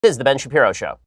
This is The Ben Shapiro Show.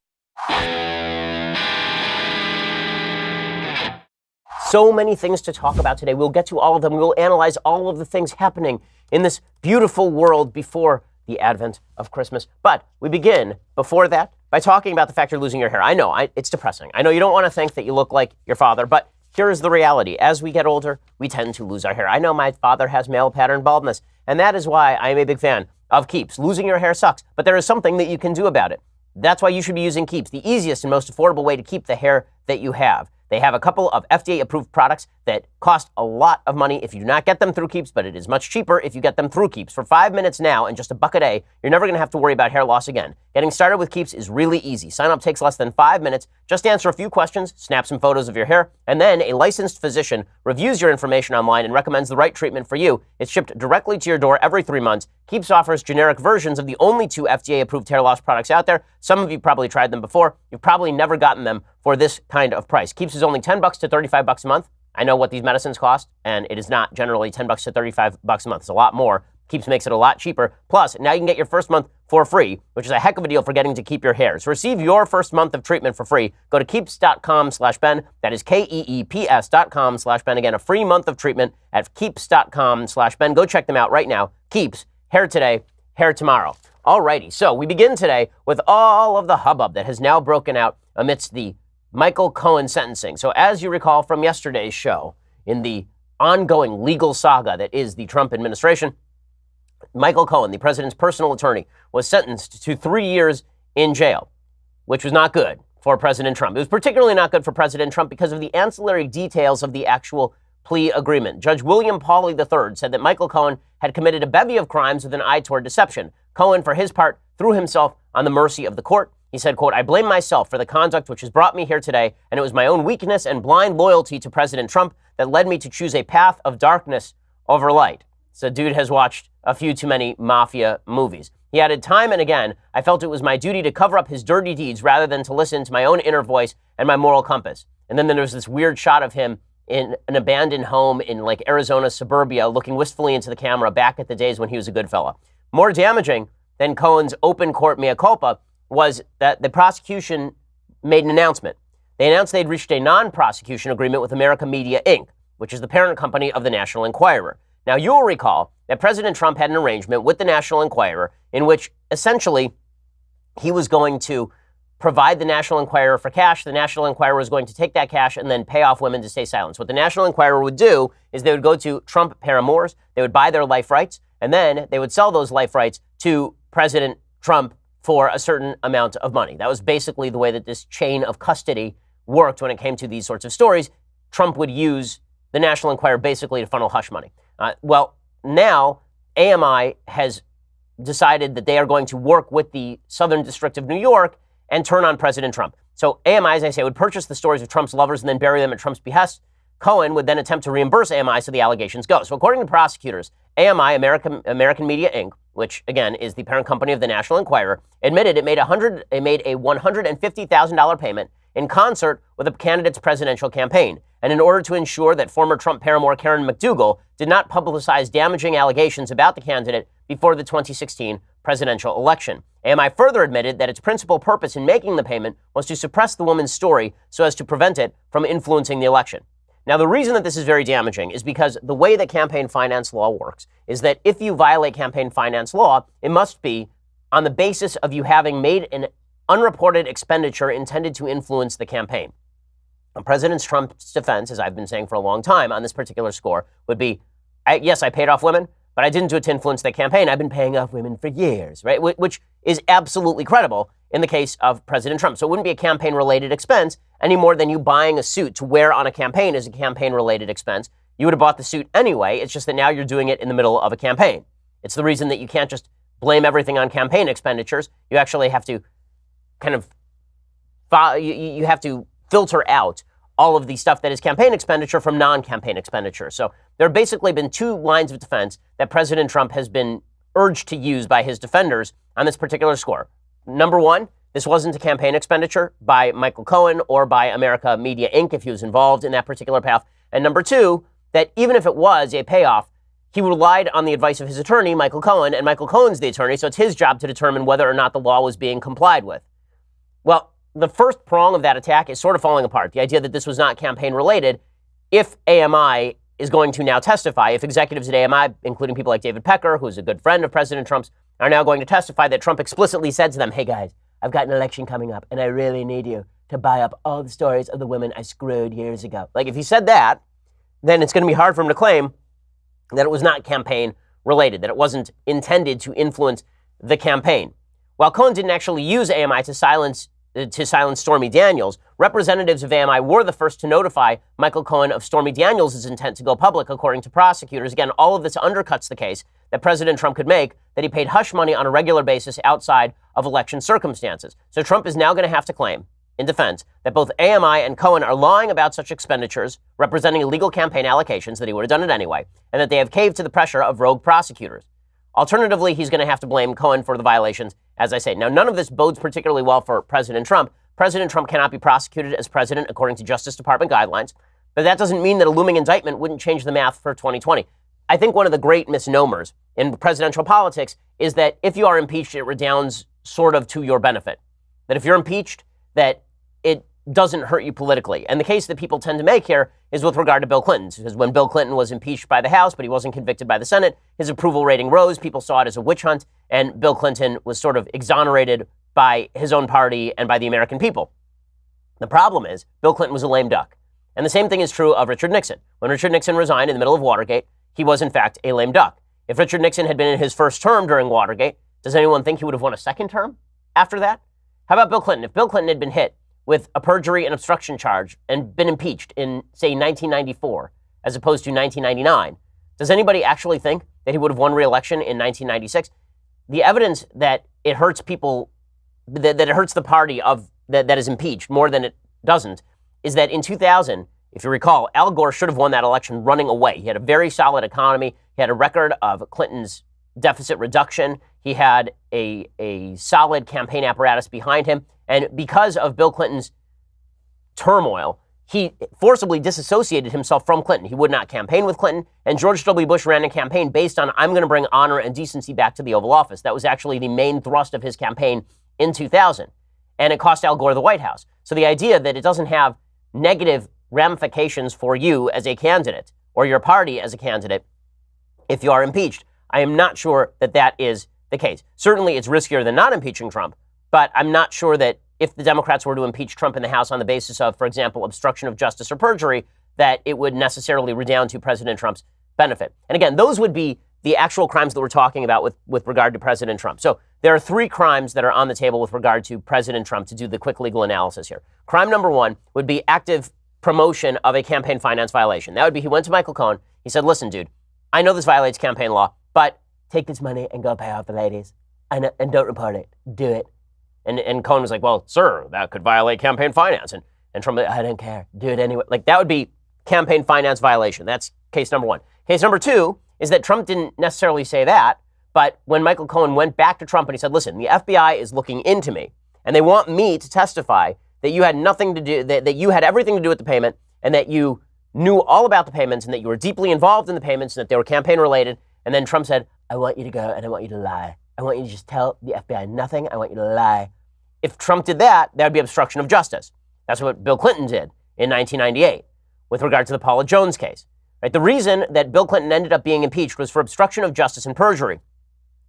So many things to talk about today. We'll get to all of them. We'll analyze all of the things happening in this beautiful world before the advent of Christmas. But we begin, before that, by talking about the fact you're losing your hair. I know, it's depressing. I know you don't want to think that you look like your father, but here is the reality. As we get older, we tend to lose our hair. I know my father has male pattern baldness, and that is why I am a big fan of Keeps. Losing your hair sucks, but there is something that you can do about it. That's why you should be using Keeps, the easiest and most affordable way to keep the hair that you have. They have a couple of FDA-approved products that cost a lot of money if you do not get them through Keeps, but it is much cheaper if you get them through Keeps. For 5 minutes now and just $1 a day, you're never going to have to worry about hair loss again. Getting started with Keeps is really easy. Sign up takes less than 5 minutes. Just answer a few questions, snap some photos of your hair, and then a licensed physician reviews your information online and recommends the right treatment for you. It's shipped directly to your door every 3 months. Keeps offers generic versions of the only 2 FDA-approved hair loss products out there. Some of you probably tried them before. You've probably never gotten them for this kind of price. Keeps is only $10 to $35 a month. I know what these medicines cost, and it is not generally $10 to $35 a month. It's a lot more. Keeps makes it a lot cheaper. Plus, now you can get your first month for free, which is a heck of a deal for getting to keep your hair. So receive your first month of treatment for free. Go to keeps.com/Ben. That is KEEPS.com/Ben. Again, a free month of treatment at keeps.com/Ben. Go check them out right now. Keeps, hair today, hair tomorrow. Alrighty, so we begin today with all of the hubbub that has now broken out amidst the Michael Cohen sentencing. So as you recall from yesterday's show, in the ongoing legal saga that is the Trump administration, Michael Cohen, the president's personal attorney, was sentenced to 3 years in jail, which was not good for President Trump. It was particularly not good for President Trump because of the ancillary details of the actual plea agreement. Judge William Pauley III said that Michael Cohen had committed a bevy of crimes with an eye toward deception. Cohen, for his part, threw himself on the mercy of the court. He said, quote, "I blame myself for the conduct which has brought me here today, and it was my own weakness and blind loyalty to President Trump that led me to choose a path of darkness over light." So dude has watched a few too many mafia movies. He added, "Time and again, I felt it was my duty to cover up his dirty deeds rather than to listen to my own inner voice and my moral compass." And then there's this weird shot of him in an abandoned home in like Arizona suburbia, looking wistfully into the camera back at the days when he was a good fella. More damaging than Cohen's open court mea culpa was that the prosecution made an announcement. They announced they'd reached a non-prosecution agreement with America Media, Inc., which is the parent company of the National Enquirer. Now, you'll recall that President Trump had an arrangement with the National Enquirer in which essentially he was going to provide the National Enquirer for cash. The National Enquirer was going to take that cash and then pay off women to stay silent. So what the National Enquirer would do is they would go to Trump paramours, they would buy their life rights, and then they would sell those life rights to President Trump for a certain amount of money. That was basically the way that this chain of custody worked when it came to these sorts of stories. Trump would use the National Enquirer basically to funnel hush money. Well, now AMI has decided that they are going to work with the Southern District of New York and turn on President Trump. So AMI, as I say, would purchase the stories of Trump's lovers and then bury them at Trump's behest. Cohen would then attempt to reimburse AMI so the allegations go. So according to prosecutors, AMI, American Media, Inc., which again is the parent company of the National Enquirer, admitted it made a $150,000 payment in concert with a candidate's presidential campaign, and in order to ensure that former Trump paramour Karen McDougal did not publicize damaging allegations about the candidate before the 2016 presidential election. AMI further admitted that its principal purpose in making the payment was to suppress the woman's story so as to prevent it from influencing the election. Now, the reason that this is very damaging is because the way that campaign finance law works is that if you violate campaign finance law, it must be on the basis of you having made an unreported expenditure intended to influence the campaign. President Trump's defense, as I've been saying for a long time on this particular score, would be, yes, I paid off women, but I didn't do it to influence the campaign. I've been paying off women for years, right? Which is absolutely credible in the case of President Trump. So it wouldn't be a campaign-related expense any more than you buying a suit to wear on a campaign is a campaign-related expense. You would have bought the suit anyway. It's just that now you're doing it in the middle of a campaign. It's the reason that you can't just blame everything on campaign expenditures. You actually have to kind of, you have to filter out all of the stuff that is campaign expenditure from non-campaign expenditure. So there have basically been two lines of defense that President Trump has been urged to use by his defenders on this particular score. Number one, this wasn't a campaign expenditure by Michael Cohen or by America Media, Inc., if he was involved in that particular path. And number two, that even if it was a payoff, he relied on the advice of his attorney, Michael Cohen, and Michael Cohen's the attorney, so it's his job to determine whether or not the law was being complied with. Well, the first prong of that attack is sort of falling apart. The idea that this was not campaign related, if AMI is going to now testify, if executives at AMI, including people like David Pecker, who's a good friend of President Trump's, are now going to testify that Trump explicitly said to them, hey guys, I've got an election coming up and I really need you to buy up all the stories of the women I screwed years ago. Like if he said that, then it's going to be hard for him to claim that it was not campaign related, that it wasn't intended to influence the campaign. While Cohen didn't actually use AMI to silence Stormy Daniels, representatives of AMI were the first to notify Michael Cohen of Stormy Daniels' intent to go public, according to prosecutors. Again, all of this undercuts the case that President Trump could make that he paid hush money on a regular basis outside of election circumstances. So Trump is now going to have to claim, in defense, that both AMI and Cohen are lying about such expenditures, representing illegal campaign allocations, that he would have done it anyway, and that they have caved to the pressure of rogue prosecutors. Alternatively, he's going to have to blame Cohen for the violations, as I say. Now, none of this bodes particularly well for President Trump. President Trump cannot be prosecuted as president according to Justice Department guidelines, but that doesn't mean that a looming indictment wouldn't change the math for 2020. I think one of the great misnomers in presidential politics is that if you are impeached, it redounds sort of to your benefit. That if you're impeached, that it doesn't hurt you politically. And the case that people tend to make here is with regard to Bill Clinton, because when Bill Clinton was impeached by the House, but he wasn't convicted by the Senate, his approval rating rose. People saw it as a witch hunt, and Bill Clinton was sort of exonerated by his own party and by the American people. The problem is Bill Clinton was a lame duck. And the same thing is true of Richard Nixon. When Richard Nixon resigned in the middle of Watergate, he was in fact a lame duck. If Richard Nixon had been in his first term during Watergate, does anyone think he would have won a second term after that? How about Bill Clinton? If Bill Clinton had been hit with a perjury and obstruction charge and been impeached in, say, 1994, as opposed to 1999, does anybody actually think that he would have won re-election in 1996? The evidence that it hurts people, that it hurts the party of that is impeached more than it doesn't, is that in 2000, if you recall, Al Gore should have won that election running away. He had a very solid economy. He had a record of Clinton's deficit reduction. He had a solid campaign apparatus behind him. And because of Bill Clinton's turmoil, he forcibly disassociated himself from Clinton. He would not campaign with Clinton. And George W. Bush ran a campaign based on, I'm going to bring honor and decency back to the Oval Office. That was actually the main thrust of his campaign in 2000. And it cost Al Gore the White House. So the idea that it doesn't have negative ramifications for you as a candidate or your party as a candidate if you are impeached, I am not sure that that is the case. Certainly it's riskier than not impeaching Trump, but I'm not sure that if the Democrats were to impeach Trump in the House on the basis of, for example, obstruction of justice or perjury, that it would necessarily redound to President Trump's benefit. And again, those would be the actual crimes that we're talking about with regard to President Trump. So there are three crimes that are on the table with regard to President Trump to do the quick legal analysis here. Crime number one would be active promotion of a campaign finance violation. That would be he went to Michael Cohen. He said, listen, dude, I know this violates campaign law, but take this money and go pay off the ladies and don't report it. Do it. And Cohen was like, well, sir, that could violate campaign finance. And Trump, I don't care. Do it anyway. Like that would be campaign finance violation. That's case number one. Case number two is that Trump didn't necessarily say that, but when Michael Cohen went back to Trump and he said, listen, the FBI is looking into me and they want me to testify that you had nothing to do, that you had everything to do with the payment and that you knew all about the payments and that you were deeply involved in the payments and that they were campaign related. And then Trump said, I want you to go and I want you to lie. I want you to just tell the FBI nothing. I want you to lie. If Trump did that, that would be obstruction of justice. That's what Bill Clinton did in 1998 with regard to the Paula Jones case. Right? The reason that Bill Clinton ended up being impeached was for obstruction of justice and perjury.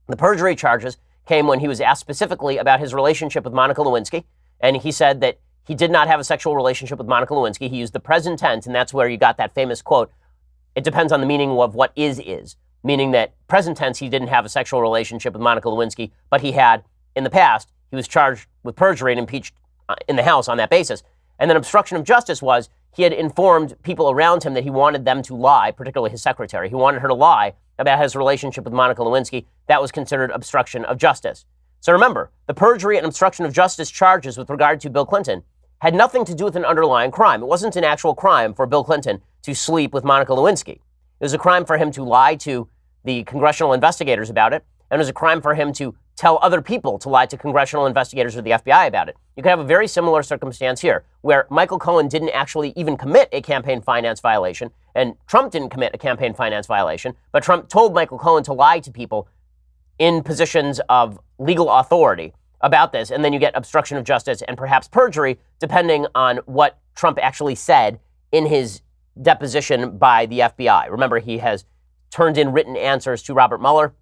The perjury charges came when he was asked specifically about his relationship with Monica Lewinsky, and he said that he did not have a sexual relationship with Monica Lewinsky. He used the present tense, and that's where you got that famous quote, it depends on the meaning of what is, meaning that present tense, he didn't have a sexual relationship with Monica Lewinsky, but he had in the past. He was charged with perjury and impeached in the House on that basis. And then obstruction of justice was he had informed people around him that he wanted them to lie, particularly his secretary. He wanted her to lie about his relationship with Monica Lewinsky. That was considered obstruction of justice. So remember, the perjury and obstruction of justice charges with regard to Bill Clinton had nothing to do with an underlying crime. It wasn't an actual crime for Bill Clinton to sleep with Monica Lewinsky. It was a crime for him to lie to the congressional investigators about it, and it was a crime for him to tell other people to lie to congressional investigators or the FBI about it. You could have a very similar circumstance here, where Michael Cohen didn't actually even commit a campaign finance violation, And Trump didn't commit a campaign finance violation, but Trump told Michael Cohen to lie to people in positions of legal authority about this. And then you get obstruction of justice and perhaps perjury, depending on what Trump actually said in his deposition by the FBI. Remember, he has turned in written answers to Robert Mueller.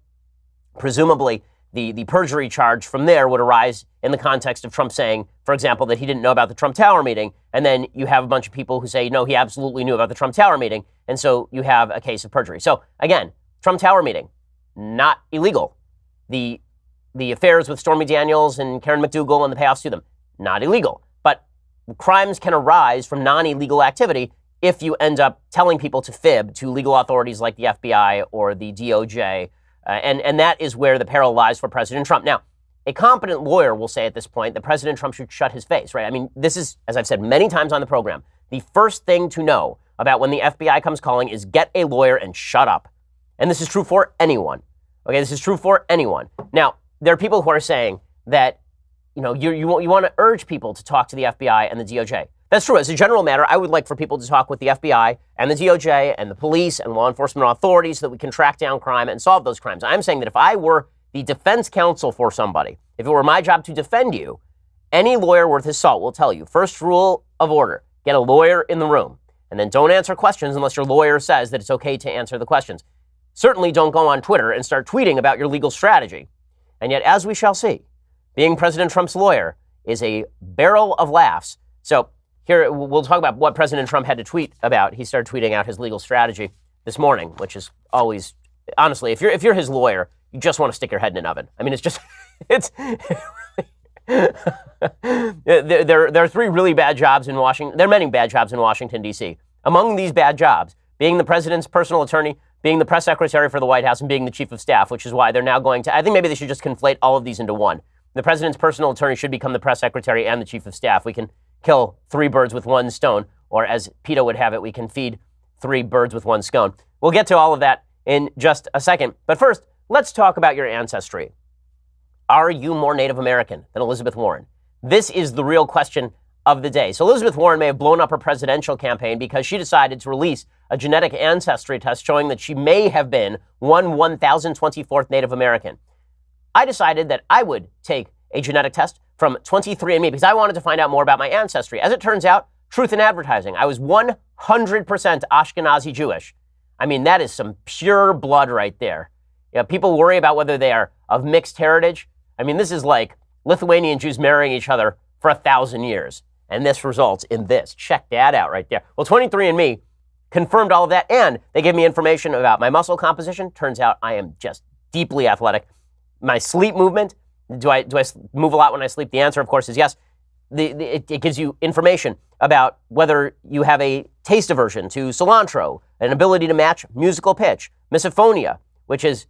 Presumably, the perjury charge from there would arise in the context of Trump saying, for example, that he didn't know about the Trump Tower meeting. And then you have a bunch of people who say, no, he absolutely knew about the Trump Tower meeting. And so you have a case of perjury. So again, Trump Tower meeting, not illegal. The affairs with Stormy Daniels and Karen McDougal and the payoffs to them, not illegal. But crimes can arise from non-illegal activity if you end up telling people to fib to legal authorities like the FBI or the DOJ. And that is where the peril lies for President Trump. Now, a competent lawyer will say at this point that President Trump should shut his face, right? I mean, this is, as I've said many times on the program, the first thing to know about when the FBI comes calling is get a lawyer and shut up. And this is true for anyone. Okay, this is true for anyone. Now, there are people who are saying that, you know, you want to urge people to talk to the FBI and the DOJ. That's true. As a general matter, I would like for people to talk with the FBI and the DOJ and the police and law enforcement authorities so that we can track down crime and solve those crimes. I'm saying that if I were the defense counsel for somebody, if it were my job to defend you, any lawyer worth his salt will tell you, first rule of order, get a lawyer in the room, and then don't answer questions unless your lawyer says that it's okay to answer the questions. Certainly don't go on Twitter and start tweeting about your legal strategy. And yet, as we shall see, being President Trump's lawyer is a barrel of laughs. So here, we'll talk about what President Trump had to tweet about. He started tweeting out his legal strategy this morning, which is always, honestly, if you're his lawyer, you just want to stick your head in an oven. I mean, it's just, there are three really bad jobs in Washington. There are many bad jobs in Washington, D.C. Among these bad jobs, being the president's personal attorney, being the press secretary for the White House, and being the chief of staff, which is why they're now going to, I think maybe they should just conflate all of these into one. The president's personal attorney should become the press secretary and the chief of staff. We can kill three birds with one stone, or as PETA would have it, we can feed three birds with one scone. We'll get to all of that in just a second. But first, let's talk about your ancestry. Are you more Native American than Elizabeth Warren? This is the real question of the day. So Elizabeth Warren may have blown up her presidential campaign because she decided to release a genetic ancestry test showing that she may have been 1024th Native American. I decided that I would take a genetic test from 23andMe because I wanted to find out more about my ancestry. As it turns out, truth in advertising, I was 100% Ashkenazi Jewish. I mean, that is some pure blood right there. You know, people worry about whether they are of mixed heritage. I mean, this is like Lithuanian Jews marrying each other for 1,000 years. And this results in this. Check that out right there. Well, 23andMe confirmed all of that, and they gave me information about my muscle composition. Turns out I am just deeply athletic. My sleep movement, do I move a lot when I sleep? The answer, of course, is yes. It gives you information about whether you have a taste aversion to cilantro, an ability to match musical pitch, misophonia, which is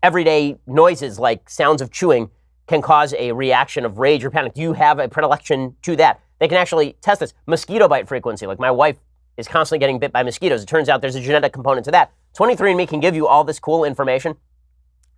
everyday noises like sounds of chewing can cause a reaction of rage or panic. Do you have a predilection to that? They can actually test this. Mosquito bite frequency, like my wife is constantly getting bit by mosquitoes. It turns out there's a genetic component to that. 23andMe can give you all this cool information.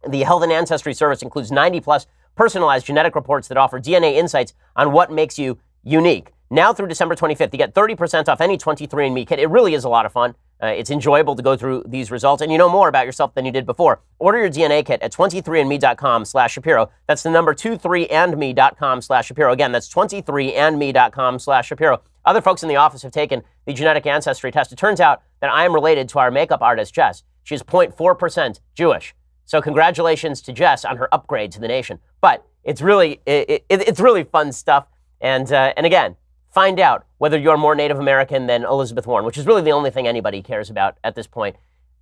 The Health and Ancestry Service includes 90 plus personalized genetic reports that offer DNA insights on what makes you unique. Now through December 25th, you get 30% off any 23andMe kit. It really is a lot of fun. It's enjoyable to go through these results, and you know more about yourself than you did before. Order your DNA kit at 23andme.com/Shapiro. That's the number 23andme.com/Shapiro. Again, that's 23andme.com/Shapiro. Other folks in the office have taken the genetic ancestry test. It turns out that I am related to our makeup artist, Jess. She is 0.4% Jewish. So congratulations to Jess on her upgrade to the nation. But it's really it's really fun stuff. And again, find out whether you're more Native American than Elizabeth Warren, which is really the only thing anybody cares about at this point,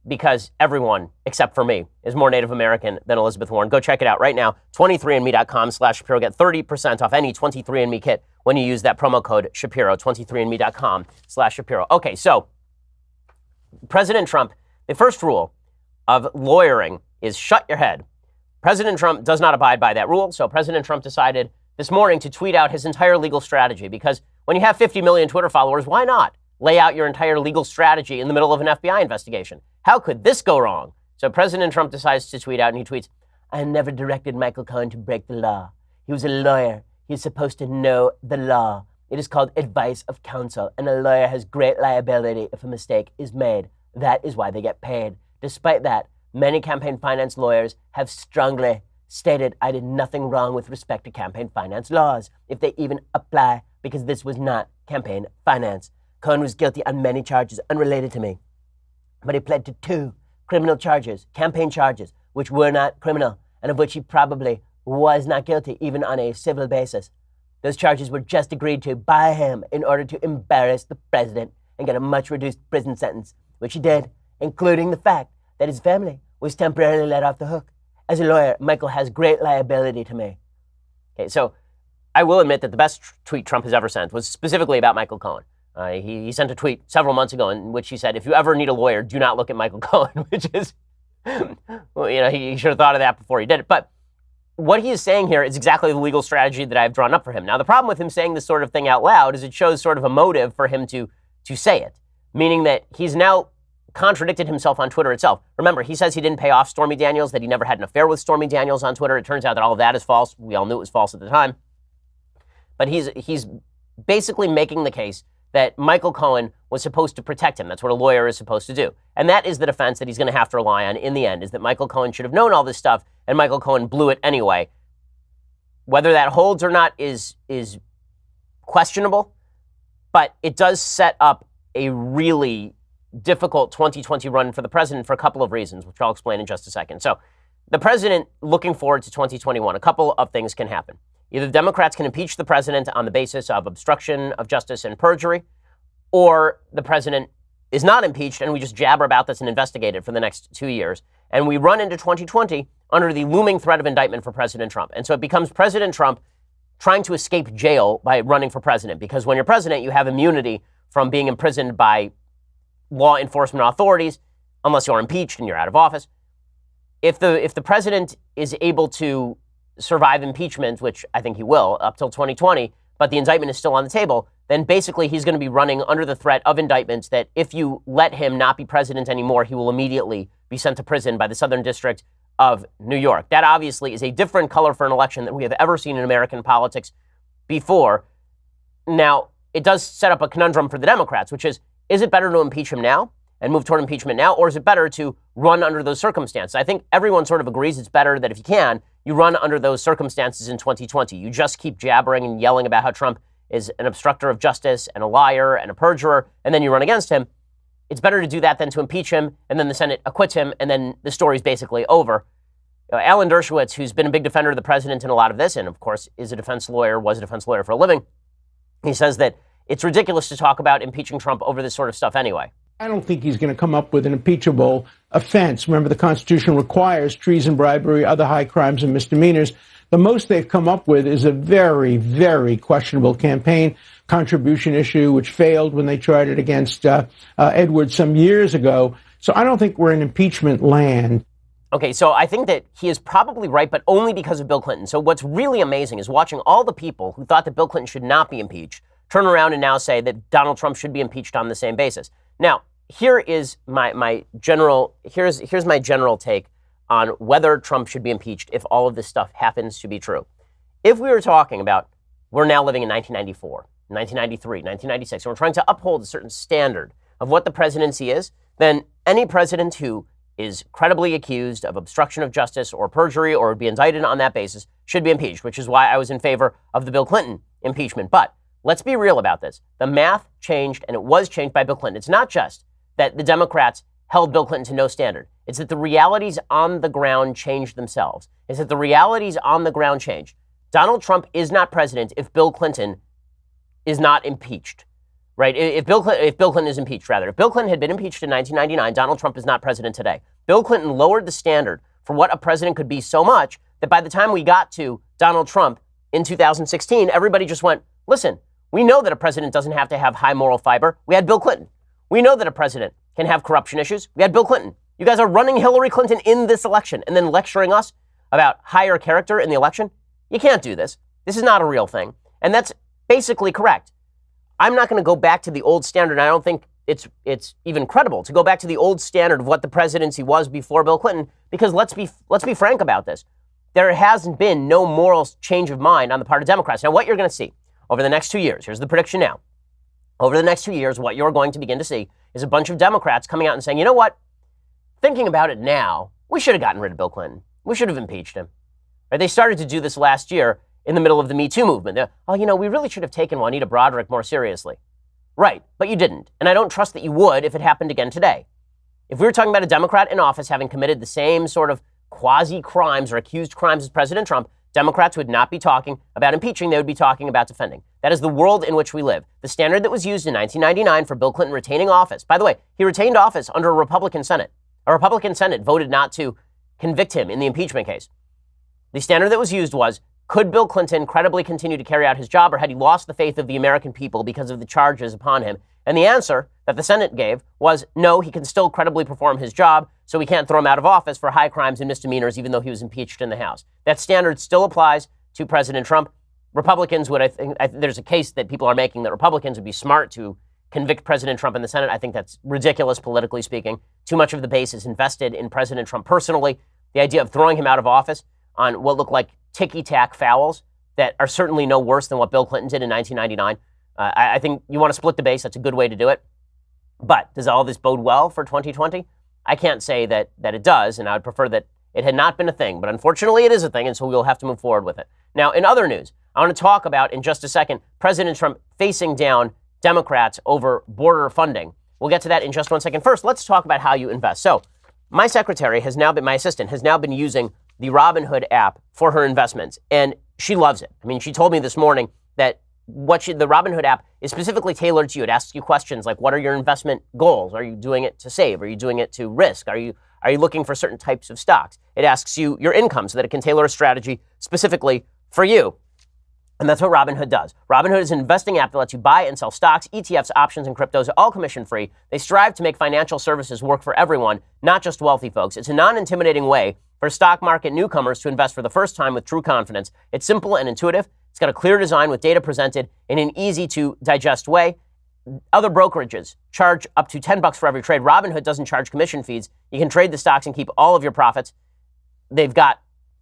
because everyone, except for me, is more Native American than Elizabeth Warren. Go check it out right now. 23andme.com/Shapiro. Get 30% off any 23andMe kit when you use that promo code Shapiro. 23andme.com/Shapiro. Okay, so President Trump, the first rule of lawyering is shut your head. President Trump does not abide by that rule, so President Trump decided this morning to tweet out his entire legal strategy, because when you have 50 million Twitter followers, why not lay out your entire legal strategy in the middle of an FBI investigation? How could this go wrong? So President Trump decides to tweet out, and he tweets, "I never directed Michael Cohen to break the law. He was a lawyer. He's supposed to know the law. It is called advice of counsel, and a lawyer has great liability if a mistake is made. That is why they get paid. Despite that, many campaign finance lawyers have strongly stated I did nothing wrong with respect to campaign finance laws, if they even apply, because this was not campaign finance. Cohen was guilty on many charges unrelated to me, but he pled to 2 criminal charges, campaign charges, which were not criminal, and of which he probably was not guilty, even on a civil basis. Those charges were just agreed to by him in order to embarrass the president and get a much reduced prison sentence, which he did, including the fact that his family was temporarily let off the hook. As a lawyer, Michael has great liability to me. Okay, so I will admit that the best tweet Trump has ever sent was specifically about Michael Cohen. He sent a tweet several months ago in which he said, if you ever need a lawyer, do not look at Michael Cohen, which is, well, he should have thought of that before he did it. But what he is saying here is exactly the legal strategy that I've drawn up for him. Now, the problem with him saying this sort of thing out loud is it shows sort of a motive for him to say it, meaning that he's now contradicted himself on Twitter itself. Remember, he says he didn't pay off Stormy Daniels, that he never had an affair with Stormy Daniels on Twitter. It turns out that all of that is false. We all knew it was false at the time. But he's basically making the case that Michael Cohen was supposed to protect him. That's what a lawyer is supposed to do. And that is the defense that he's going to have to rely on in the end, is that Michael Cohen should have known all this stuff, and Michael Cohen blew it anyway. Whether that holds or not is questionable, but it does set up a really difficult 2020 run for the president for a couple of reasons, which I'll explain in just a second. So the president, looking forward to 2021, a couple of things can happen. Either the Democrats can impeach the president on the basis of obstruction of justice and perjury, or the president is not impeached and we just jabber about this and investigate it for the next 2 years. And we run into 2020 under the looming threat of indictment for President Trump. And so it becomes President Trump trying to escape jail by running for president, because when you're president, you have immunity from being imprisoned by law enforcement authorities, unless you're impeached and you're out of office. If the president is able to survive impeachment, which I think he will up till 2020, but the indictment is still on the table, then basically he's going to be running under the threat of indictments that if you let him not be president anymore, he will immediately be sent to prison by the Southern District of New York. That obviously is a different color for an election than we have ever seen in American politics before. Now, it does set up a conundrum for the Democrats, which is it better to impeach him now and move toward impeachment now, or is it better to run under those circumstances? I think everyone sort of agrees it's better that if you can, you run under those circumstances in 2020. You just keep jabbering and yelling about how Trump is an obstructor of justice and a liar and a perjurer, and then you run against him. It's better to do that than to impeach him, and then the Senate acquits him, and then the story's basically over. Alan Dershowitz, who's been a big defender of the president in a lot of this, and of course was a defense lawyer for a living, he says that it's ridiculous to talk about impeaching Trump over this sort of stuff anyway. I don't think he's going to come up with an impeachable offense. Remember, the Constitution requires treason, bribery, other high crimes and misdemeanors. The most they've come up with is a very, very questionable campaign contribution issue, which failed when they tried it against Edwards some years ago. So I don't think we're in impeachment land. Okay, so I think that he is probably right, but only because of Bill Clinton. So what's really amazing is watching all the people who thought that Bill Clinton should not be impeached turn around and now say that Donald Trump should be impeached on the same basis. Now, here is my general take on whether Trump should be impeached if all of this stuff happens to be true. If we were talking about, we're now living in 1994, 1993, 1996, and we're trying to uphold a certain standard of what the presidency is, then any president who is credibly accused of obstruction of justice or perjury or would be indicted on that basis should be impeached, which is why I was in favor of the Bill Clinton impeachment. But let's be real about this. The math changed, and it was changed by Bill Clinton. It's not just that the Democrats held Bill Clinton to no standard. It's that the realities on the ground changed themselves. It's that the realities on the ground changed. Donald Trump is not president if Bill Clinton is not impeached, right? If Bill Clinton is impeached, rather. If Bill Clinton had been impeached in 1999, Donald Trump is not president today. Bill Clinton lowered the standard for what a president could be so much that by the time we got to Donald Trump in 2016, everybody just went, listen, we know that a president doesn't have to have high moral fiber. We had Bill Clinton. We know that a president can have corruption issues. We had Bill Clinton. You guys are running Hillary Clinton in this election and then lecturing us about higher character in the election. You can't do this. This is not a real thing. And that's basically correct. I'm not going to go back to the old standard. I don't think it's even credible to go back to the old standard of what the presidency was before Bill Clinton, because let's be frank about this. There hasn't been no moral change of mind on the part of Democrats. Now, what you're going to see over the next 2 years, here's the prediction now. Over the next 2 years, what you're going to begin to see is a bunch of Democrats coming out and saying, you know what? Thinking about it now, we should have gotten rid of Bill Clinton. We should have impeached him. Right? They started to do this last year in the middle of the Me Too movement. We really should have taken Juanita Broderick more seriously. Right, but you didn't. And I don't trust that you would if it happened again today. If we were talking about a Democrat in office having committed the same sort of quasi-crimes or accused crimes as President Trump, Democrats would not be talking about impeaching. They would be talking about defending. That is the world in which we live. The standard that was used in 1999 for Bill Clinton retaining office. By the way, he retained office under a Republican Senate. A Republican Senate voted not to convict him in the impeachment case. The standard that was used was, could Bill Clinton credibly continue to carry out his job, or had he lost the faith of the American people because of the charges upon him? And the answer that the Senate gave was, no, he can still credibly perform his job, so we can't throw him out of office for high crimes and misdemeanors, even though he was impeached in the House. That standard still applies to President Trump. Republicans would, there's a case that people are making that Republicans would be smart to convict President Trump in the Senate. I think that's ridiculous, politically speaking. Too much of the base is invested in President Trump personally. The idea of throwing him out of office on what look like ticky-tack fouls that are certainly no worse than what Bill Clinton did in 1999. I think you want to split the base. That's a good way to do it. But does all this bode well for 2020? I can't say that it does, and I would prefer that it had not been a thing. But unfortunately, it is a thing, and so we'll have to move forward with it. Now, in other news, I want to talk about, in just a second, President Trump facing down Democrats over border funding. We'll get to that in just 1 second. First, let's talk about how you invest. So my assistant has now been using the Robinhood app for her investments, and she loves it. I mean, she told me this morning that the Robinhood app is specifically tailored to you. It asks you questions like, what are your investment goals? Are you doing it to save? Are you doing it to risk? Are you looking for certain types of stocks? It asks you your income so that it can tailor a strategy specifically for you. And that's what Robinhood does. Robinhood is an investing app that lets you buy and sell stocks, ETFs, options, and cryptos, all commission-free. They strive to make financial services work for everyone, not just wealthy folks. It's a non-intimidating way for stock market newcomers to invest for the first time with true confidence. It's simple and intuitive. It's got a clear design with data presented in an easy-to-digest way. Other brokerages charge up to $10 for every trade. Robinhood doesn't charge commission fees. You can trade the stocks and keep all of your profits. They've got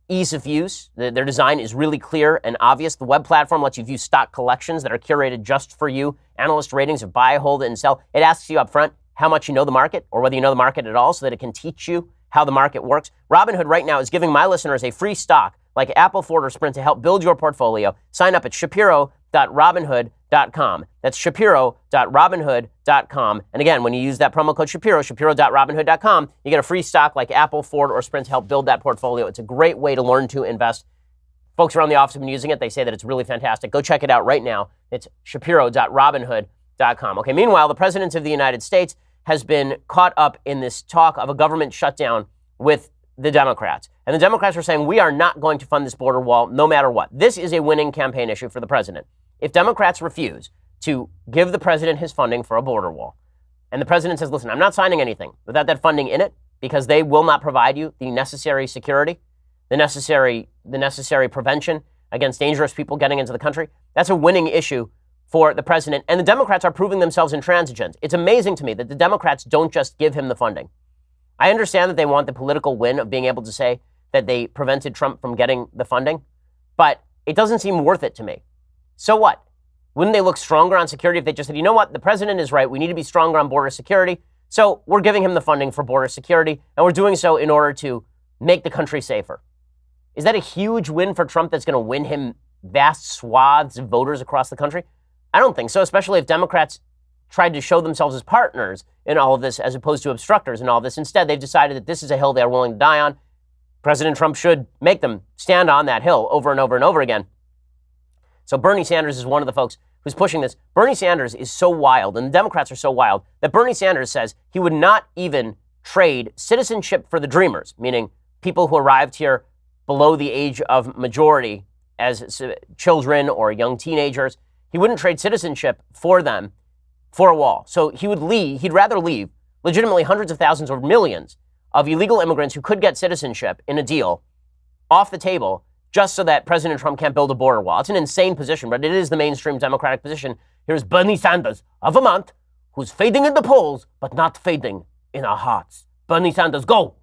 ease of use. Their design is really clear and obvious. The web platform lets you view stock collections that are curated just for you. Analyst ratings of buy, hold, and sell. It asks you up front how much you know the market or whether you know the market at all so that it can teach you how the market works. Robinhood right now is giving my listeners a free stock like Apple, Ford, or Sprint to help build your portfolio. Sign up at Shapiro.robinhood.com. That's Shapiro.robinhood.com. And again, when you use that promo code Shapiro, Shapiro.robinhood.com, you get a free stock like Apple, Ford, or Sprint to help build that portfolio. It's a great way to learn to invest. Folks around the office have been using it. They say that it's really fantastic. Go check it out right now. It's Shapiro.robinhood.com. Okay, meanwhile, the President of the United States has been caught up in this talk of a government shutdown with the Democrats. And the Democrats are saying, we are not going to fund this border wall no matter what. This is a winning campaign issue for the president. If Democrats refuse to give the president his funding for a border wall, and the president says, listen, I'm not signing anything without that funding in it because they will not provide you the necessary security, the necessary prevention against dangerous people getting into the country, that's a winning issue for the president. And the Democrats are proving themselves intransigent. It's amazing to me that the Democrats don't just give him the funding. I understand that they want the political win of being able to say that they prevented Trump from getting the funding, but it doesn't seem worth it to me. So what? Wouldn't they look stronger on security if they just said, you know what, the president is right, we need to be stronger on border security, so we're giving him the funding for border security, and we're doing so in order to make the country safer. Is that a huge win for Trump that's going to win him vast swaths of voters across the country? I don't think so, especially if Democrats tried to show themselves as partners in all of this as opposed to obstructors in all of this. Instead, they've decided that this is a hill they're willing to die on. President Trump should make them stand on that hill over and over and over again. So Bernie Sanders is one of the folks who's pushing this. Bernie Sanders is so wild, and the Democrats are so wild, that Bernie Sanders says he would not even trade citizenship for the dreamers, meaning people who arrived here below the age of majority as children or young teenagers. He wouldn't trade citizenship for them for a wall. So he'd rather leave legitimately hundreds of thousands or millions of illegal immigrants who could get citizenship in a deal off the table just so that President Trump can't build a border wall. It's an insane position, but it is the mainstream Democratic position. Here's Bernie Sanders of Vermont, who's fading in the polls, but not fading in our hearts. Bernie Sanders, go.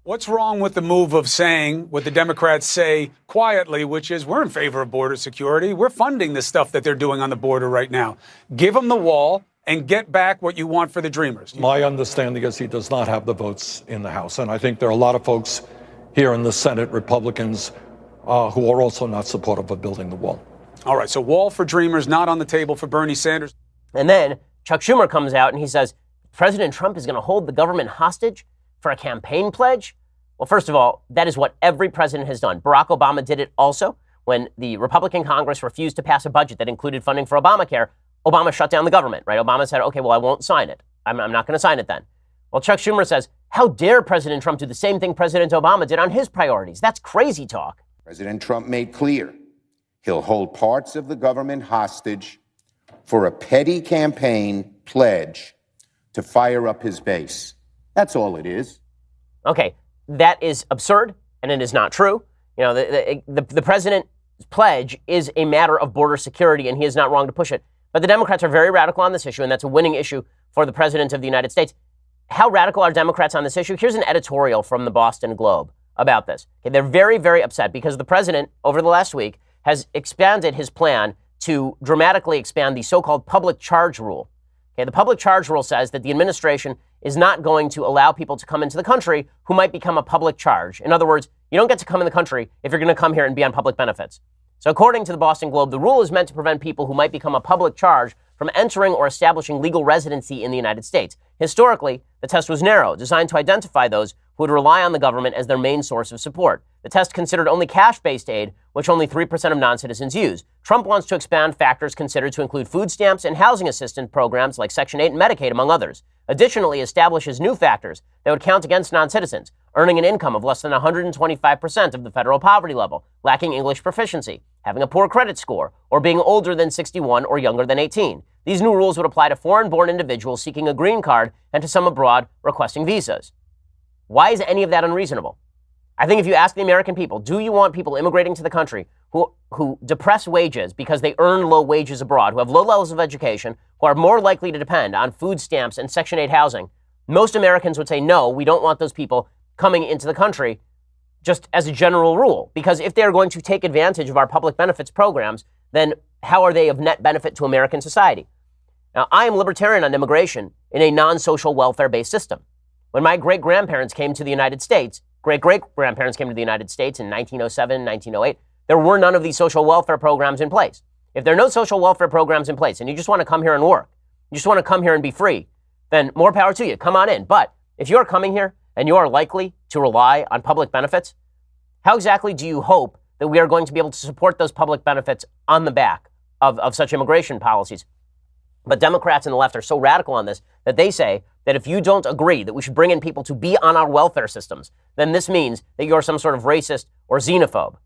What's wrong with the move of saying what the Democrats say quietly, which is we're in favor of border security. We're funding the stuff that they're doing on the border right now. Give them the wall and get back what you want for the Dreamers. My understanding is he does not have the votes in the House. And I think there are a lot of folks here in the Senate, Republicans, who are also not supportive of building the wall. All right. So wall for Dreamers, not on the table for Bernie Sanders. And then Chuck Schumer comes out and he says, President Trump is going to hold the government hostage for a campaign pledge? Well, first of all, that is what every president has done. Barack Obama did it also. When the Republican Congress refused to pass a budget that included funding for Obamacare, Obama shut down the government, right? Obama said, okay, well, I won't sign it. I'm not going to sign it then. Well, Chuck Schumer says, how dare President Trump do the same thing President Obama did on his priorities? That's crazy talk. President Trump made clear he'll hold parts of the government hostage for a petty campaign pledge to fire up his base. That's all it is. Okay, that is absurd, and it is not true. You know, the president's pledge is a matter of border security, and he is not wrong to push it. But the Democrats are very radical on this issue, and that's a winning issue for the president of the United States. How radical are Democrats on this issue? Here's an editorial from the Boston Globe about this. Okay, they're very, very upset because the president, over the last week, has expanded his plan to dramatically expand the so-called public charge rule. Okay, the public charge rule says that the administration is not going to allow people to come into the country who might become a public charge. In other words, you don't get to come in the country if you're going to come here and be on public benefits. So according to the Boston Globe, the rule is meant to prevent people who might become a public charge from entering or establishing legal residency in the United States. Historically, the test was narrow, designed to identify those who would rely on the government as their main source of support. The test considered only cash-based aid, which only 3% of non-citizens use. Trump wants to expand factors considered to include food stamps and housing assistance programs like Section 8 and Medicaid, among others. Additionally, establishes new factors that would count against non-citizens, earning an income of less than 125% of the federal poverty level, lacking English proficiency, having a poor credit score, or being older than 61 or younger than 18. These new rules would apply to foreign-born individuals seeking a green card and to some abroad requesting visas. Why is any of that unreasonable? I think if you ask the American people, do you want people immigrating to the country who depress wages because they earn low wages abroad, who have low levels of education, who are more likely to depend on food stamps and Section 8 housing? Most Americans would say, no, we don't want those people coming into the country just as a general rule. Because if they're going to take advantage of our public benefits programs, then how are they of net benefit to American society? Now, I am libertarian on immigration in a non-social welfare-based system. When my great-grandparents came to the United States, great-great-grandparents came to the United States in 1907, 1908, there were none of these social welfare programs in place. If there are no social welfare programs in place and you just want to come here and work, you just want to come here and be free, then more power to you. Come on in. But if you're coming here and you are likely to rely on public benefits, how exactly do you hope that we are going to be able to support those public benefits on the back of such immigration policies? But Democrats and the left are so radical on this that they say that if you don't agree that we should bring in people to be on our welfare systems, then this means that you're some sort of racist or xenophobe.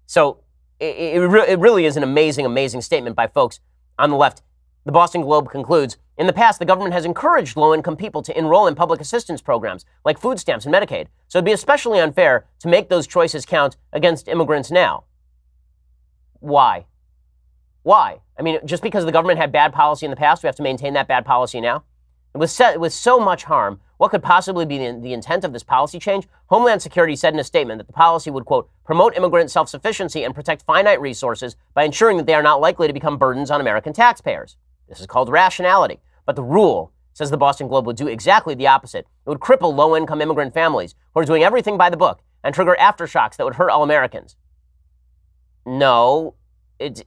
So it really is an amazing, amazing statement by folks on the left. The Boston Globe concludes, in the past, the government has encouraged low-income people to enroll in public assistance programs like food stamps and Medicaid. So it'd be especially unfair to make those choices count against immigrants now. Why? Why? I mean, just because the government had bad policy in the past, we have to maintain that bad policy now? With so much harm, what could possibly be the intent of this policy change? Homeland Security said in a statement that the policy would, quote, promote immigrant self-sufficiency and protect finite resources by ensuring that they are not likely to become burdens on American taxpayers. This is called rationality. But the rule, says the Boston Globe, would do exactly the opposite. It would cripple low-income immigrant families who are doing everything by the book and trigger aftershocks that would hurt all Americans. No, it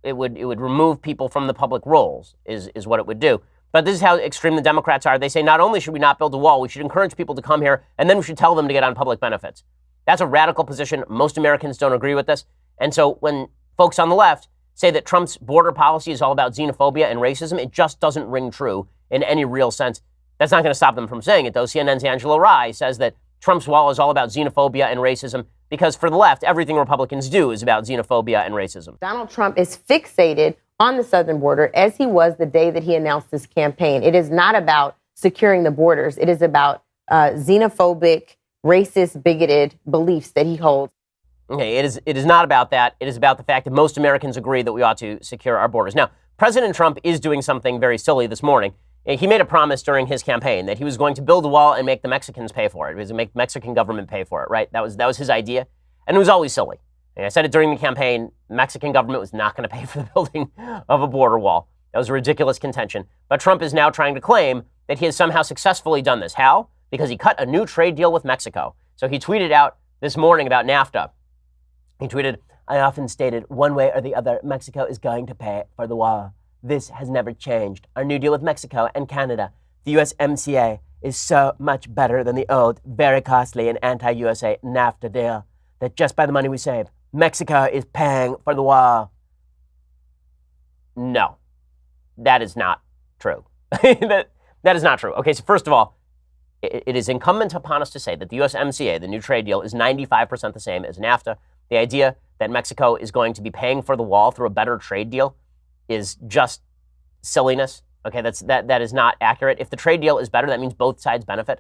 would remove people from the public rolls, is what it would do. But this is how extreme the Democrats are. They say not only should we not build a wall, we should encourage people to come here, and then we should tell them to get on public benefits. That's a radical position. Most Americans don't agree with this. And so when folks on the left say that Trump's border policy is all about xenophobia and racism, it just doesn't ring true in any real sense. That's not going to stop them from saying it, though. CNN's Angela Rye says that Trump's wall is all about xenophobia and racism because for the left, everything Republicans do is about xenophobia and racism. Donald Trump is fixated on the southern border as he was the day that he announced this campaign. It is not about securing the borders. It is about xenophobic, racist, bigoted beliefs that he holds. Okay, it is not about that. It is about the fact that most Americans agree that we ought to secure our borders. Now, President Trump is doing something very silly this morning. He made a promise during his campaign that he was going to build a wall and make the Mexicans pay for it. He was going to make the Mexican government pay for it, right? That was his idea. And it was always silly. And I said it during the campaign, the Mexican government was not going to pay for the building of a border wall. That was a ridiculous contention. But Trump is now trying to claim that he has somehow successfully done this. How? Because he cut a new trade deal with Mexico. So he tweeted out this morning about NAFTA. He tweeted, "I often stated one way or the other, Mexico is going to pay for the wall. This has never changed. Our new deal with Mexico and Canada, the USMCA, is so much better than the old, very costly and anti-USA NAFTA deal that just by the money we save, Mexico is paying for the wall." No, that is not true. that is not true. Okay, so first of all, it is incumbent upon us to say that the USMCA, the new trade deal, is 95% the same as NAFTA. The idea that Mexico is going to be paying for the wall through a better trade deal is just silliness. Okay, that is not accurate. If the trade deal is better, that means both sides benefit.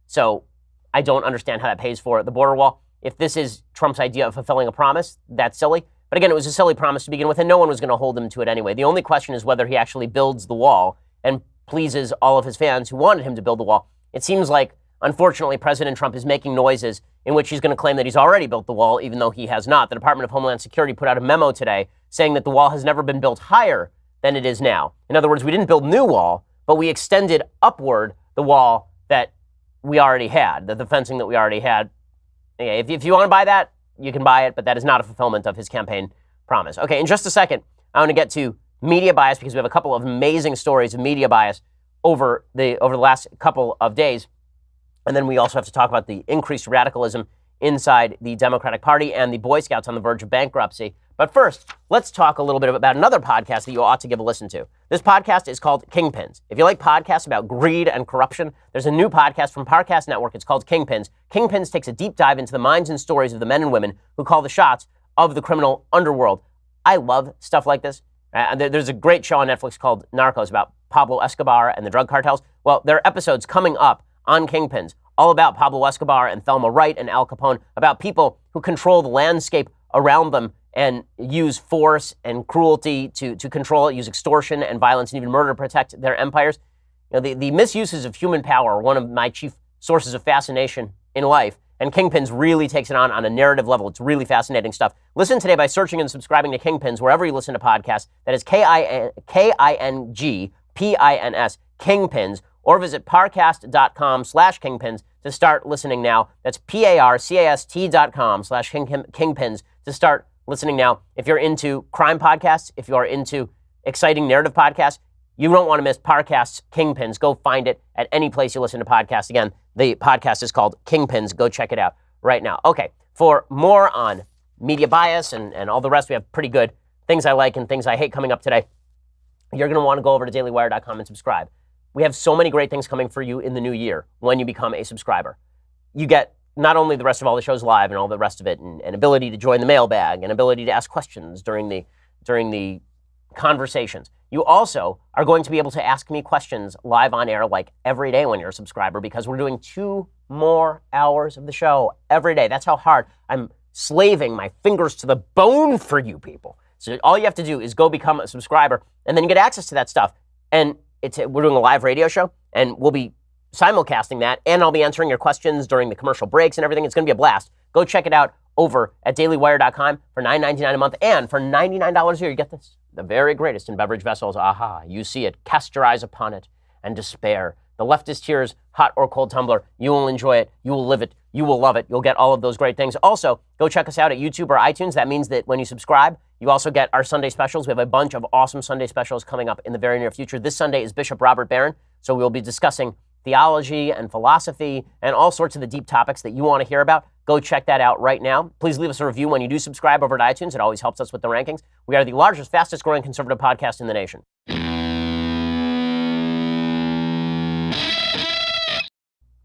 So I don't understand how that pays for the border wall. If this is Trump's idea of fulfilling a promise, that's silly. But again, it was a silly promise to begin with, and no one was going to hold him to it anyway. The only question is whether he actually builds the wall and pleases all of his fans who wanted him to build the wall. It seems like, unfortunately, President Trump is making noises in which he's going to claim that he's already built the wall, even though he has not. The Department of Homeland Security put out a memo today saying that the wall has never been built higher than it is now. In other words, we didn't build new wall, but we extended upward the wall that we already had, the fencing that we already had. Okay, if you want to buy that, you can buy it, but that is not a fulfillment of his campaign promise. Okay, in just a second, I want to get to media bias because we have a couple of amazing stories of media bias over the last couple of days. And then we also have to talk about the increased radicalism inside the Democratic Party and the Boy Scouts on the verge of bankruptcy. But first, let's talk a little bit about another podcast that you ought to give a listen to. This podcast is called Kingpins. If you like podcasts about greed and corruption, there's a new podcast from Parcast Network. It's called Kingpins. Kingpins takes a deep dive into the minds and stories of the men and women who call the shots of the criminal underworld. I love stuff like this. There's a great show on Netflix called Narcos about Pablo Escobar and the drug cartels. Well, there are episodes coming up on Kingpins all about Pablo Escobar and Thelma Wright and Al Capone, about people who control the landscape around them and use force and cruelty to control it, use extortion and violence and even murder to protect their empires. You know, the misuses of human power are one of my chief sources of fascination in life. And Kingpins really takes it on a narrative level. It's really fascinating stuff. Listen today by searching and subscribing to Kingpins wherever you listen to podcasts. That is KINGPINS, Kingpins, or visit parcast.com/Kingpins to start listening now. That's PARCAST.com/Kingpins to start listening now. If you're into crime podcasts, if you are into exciting narrative podcasts, you don't want to miss Parcast's Kingpins. Go find it at any place you listen to podcasts. Again, the podcast is called Kingpins. Go check it out right now. Okay, for more on media bias and all the rest, we have pretty good things I like and things I hate coming up today. You're going to want to go over to dailywire.com and subscribe. We have so many great things coming for you in the new year when you become a subscriber. You get not only the rest of all the shows live and all the rest of it, and ability to join the mailbag, and ability to ask questions during the conversations. You also are going to be able to ask me questions live on air like every day when you're a subscriber, because we're doing 2 more hours of the show every day. That's how hard I'm slaving my fingers to the bone for you people. So all you have to do is go become a subscriber, and then you get access to that stuff. And we're doing a live radio show, and we'll be simulcasting that, and I'll be answering your questions during the commercial breaks and everything. It's going to be a blast. Go check it out over at dailywire.com for $9.99 a month, and for $99 a year, you get this. The very greatest in beverage vessels. Aha, you see it. Cast your eyes upon it and despair. The leftist tears, hot or cold tumbler. You will enjoy it. You will live it. You will love it. You'll get all of those great things. Also, go check us out at YouTube or iTunes. That means that when you subscribe, you also get our Sunday specials. We have a bunch of awesome Sunday specials coming up in the very near future. This Sunday is Bishop Robert Barron, so we'll be discussing theology and philosophy and all sorts of the deep topics that you want to hear about. Go check that out right now. Please leave us a review when you do subscribe over to iTunes. It always helps us with the rankings. We are the largest, fastest growing conservative podcast in the nation.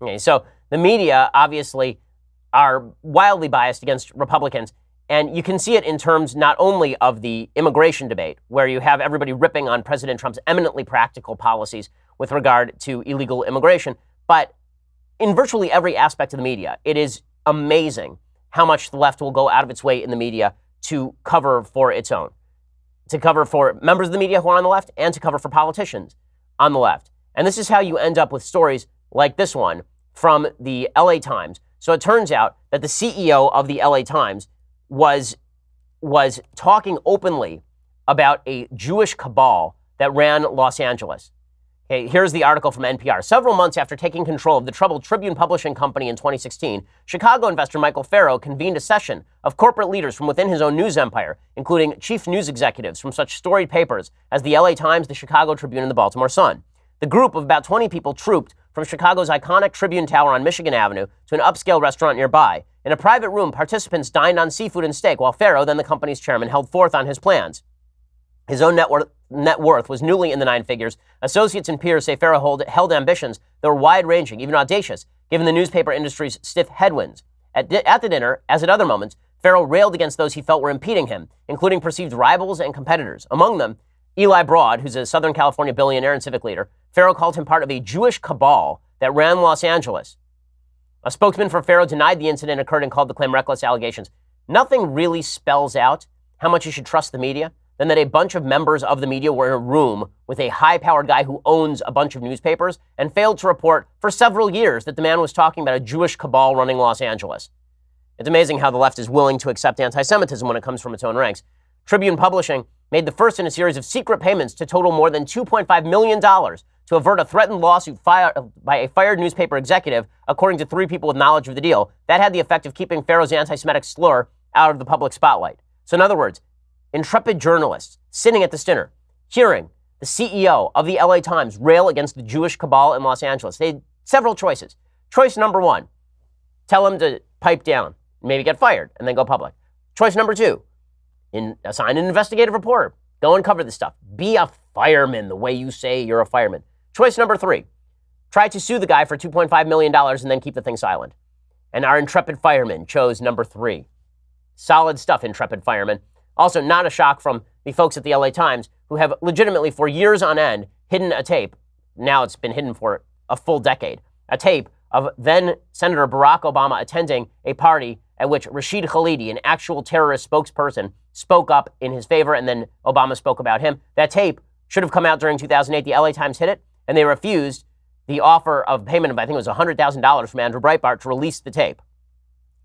Okay, so the media obviously are wildly biased against Republicans, and you can see it in terms not only of the immigration debate, where you have everybody ripping on President Trump's eminently practical policies with regard to illegal immigration, but in virtually every aspect of the media. It is amazing how much the left will go out of its way in the media to cover for its own, to cover for members of the media who are on the left, and to cover for politicians on the left. And this is how you end up with stories like this one from the LA Times. So it turns out that the CEO of the LA Times was talking openly about a Jewish cabal that ran Los Angeles. Okay, here's the article from NPR. Several months after taking control of the troubled Tribune Publishing Company in 2016, Chicago investor Michael Farrow convened a session of corporate leaders from within his own news empire, including chief news executives from such storied papers as the LA Times, the Chicago Tribune, and the Baltimore Sun. The group of about 20 people trooped from Chicago's iconic Tribune Tower on Michigan Avenue to an upscale restaurant nearby. In a private room, participants dined on seafood and steak, while Farrow, then the company's chairman, held forth on his plans. His own net worth was newly in the nine figures. Associates and peers say Farrow held ambitions that were wide-ranging, even audacious, given the newspaper industry's stiff headwinds. At the dinner, as at other moments, Farrow railed against those he felt were impeding him, including perceived rivals and competitors. Among them, Eli Broad, who's a Southern California billionaire and civic leader. Farrow called him part of a Jewish cabal that ran Los Angeles. A spokesman for Farrow denied the incident occurred and called the claim reckless allegations. Nothing really spells out how much you should trust the media than that a bunch of members of the media were in a room with a high-powered guy who owns a bunch of newspapers and failed to report for several years that the man was talking about a Jewish cabal running Los Angeles. It's amazing how the left is willing to accept anti-Semitism when it comes from its own ranks. Tribune Publishing made the first in a series of secret payments to total more than $2.5 million to avert a threatened lawsuit by a fired newspaper executive, according to three people with knowledge of the deal. That had the effect of keeping Farrow's anti-Semitic slur out of the public spotlight. So in other words, intrepid journalists sitting at this dinner, hearing the CEO of the LA Times rail against the Jewish cabal in Los Angeles. They had several choices. Choice number one, tell him to pipe down, maybe get fired, and then go public. Choice number two, assign an investigative reporter. Go and cover this stuff. Be a fireman the way you say you're a fireman. Choice number three, try to sue the guy for $2.5 million and then keep the thing silent. And our intrepid fireman chose number three. Solid stuff, intrepid fireman. Also, not a shock from the folks at the LA Times who have legitimately for years on end hidden a tape. Now it's been hidden for a full decade. A tape of then Senator Barack Obama attending a party at which Rashid Khalidi, an actual terrorist spokesperson, spoke up in his favor, and then Obama spoke about him. That tape should have come out during 2008. The LA Times hid it, and they refused the offer of payment of, I think it was $100,000 from Andrew Breitbart to release the tape.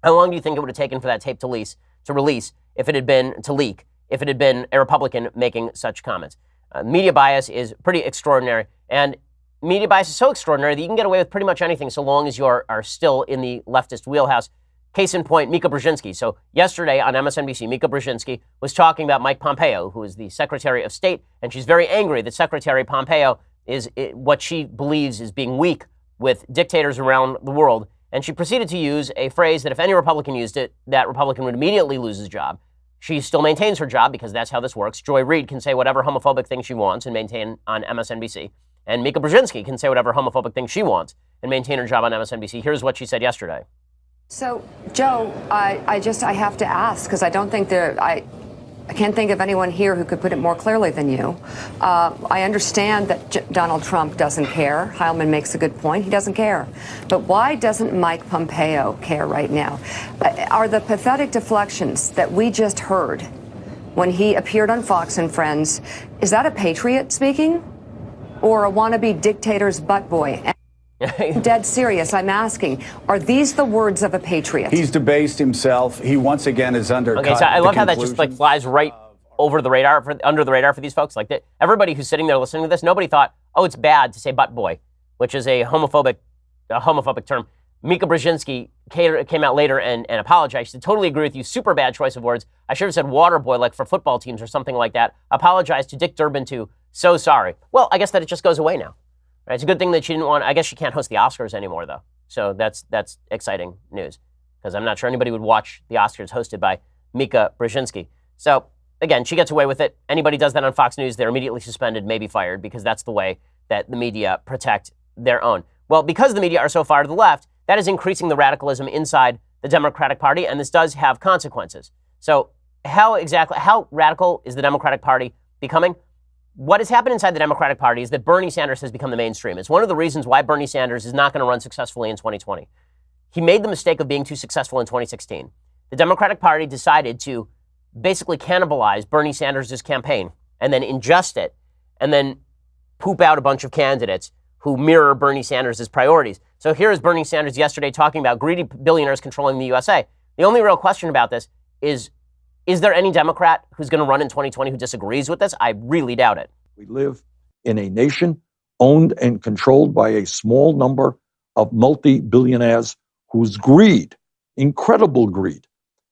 How long do you think it would have taken for that tape to release if it had been a Republican making such comments? Media bias is pretty extraordinary, and media bias is so extraordinary that you can get away with pretty much anything so long as you are still in the leftist wheelhouse. Case in point, Mika Brzezinski. So yesterday on MSNBC, Mika Brzezinski was talking about Mike Pompeo, who is the Secretary of State, and she's very angry that Secretary Pompeo is what she believes is being weak with dictators around the world. And she proceeded to use a phrase that if any Republican used it, that Republican would immediately lose his job. She still maintains her job because that's how this works. Joy Reid can say whatever homophobic thing she wants and maintain on MSNBC. And Mika Brzezinski can say whatever homophobic thing she wants and maintain her job on MSNBC. Here's what she said yesterday. So, Joe, I have to ask, because I don't think I can't think of anyone here who could put it more clearly than you. I understand that Donald Trump doesn't care. Heilman makes a good point. He doesn't care. But why doesn't Mike Pompeo care right now? Are the pathetic deflections that we just heard when he appeared on Fox and Friends, is that a patriot speaking or a wannabe dictator's butt boy? Dead serious, I'm asking, are these the words of a patriot? He's debased himself. He once again is undercut. Okay, so I love how that just flies right over the radar, under the radar for these folks. Like everybody who's sitting there listening to this, nobody thought, oh, it's bad to say butt boy, which is a homophobic term. Mika Brzezinski came out later and apologized. She said, totally agree with you. Super bad choice of words. I should have said water boy, like for football teams or something like that. Apologized to Dick Durbin too. So sorry. Well, I guess that it just goes away now. Right? It's a good thing that she didn't want. I guess she can't host the Oscars anymore, though. So that's exciting news, because I'm not sure anybody would watch the Oscars hosted by Mika Brzezinski. So again, she gets away with it. Anybody does that on Fox News, they're immediately suspended, maybe fired, because that's the way that the media protect their own. Well, because the media are so far to the left, that is increasing the radicalism inside the Democratic Party, and this does have consequences. So how radical is the Democratic Party becoming? What has happened inside the Democratic Party is that Bernie Sanders has become the mainstream. It's one of the reasons why Bernie Sanders is not going to run successfully in 2020. He made the mistake of being too successful in 2016. The Democratic Party decided to basically cannibalize Bernie Sanders' campaign and then ingest it and then poop out a bunch of candidates who mirror Bernie Sanders' priorities. So here is Bernie Sanders yesterday talking about greedy billionaires controlling the USA. The only real question about this is there any Democrat who's going to run in 2020 who disagrees with this? I really doubt it. We live in a nation owned and controlled by a small number of multi-billionaires whose greed, incredible greed,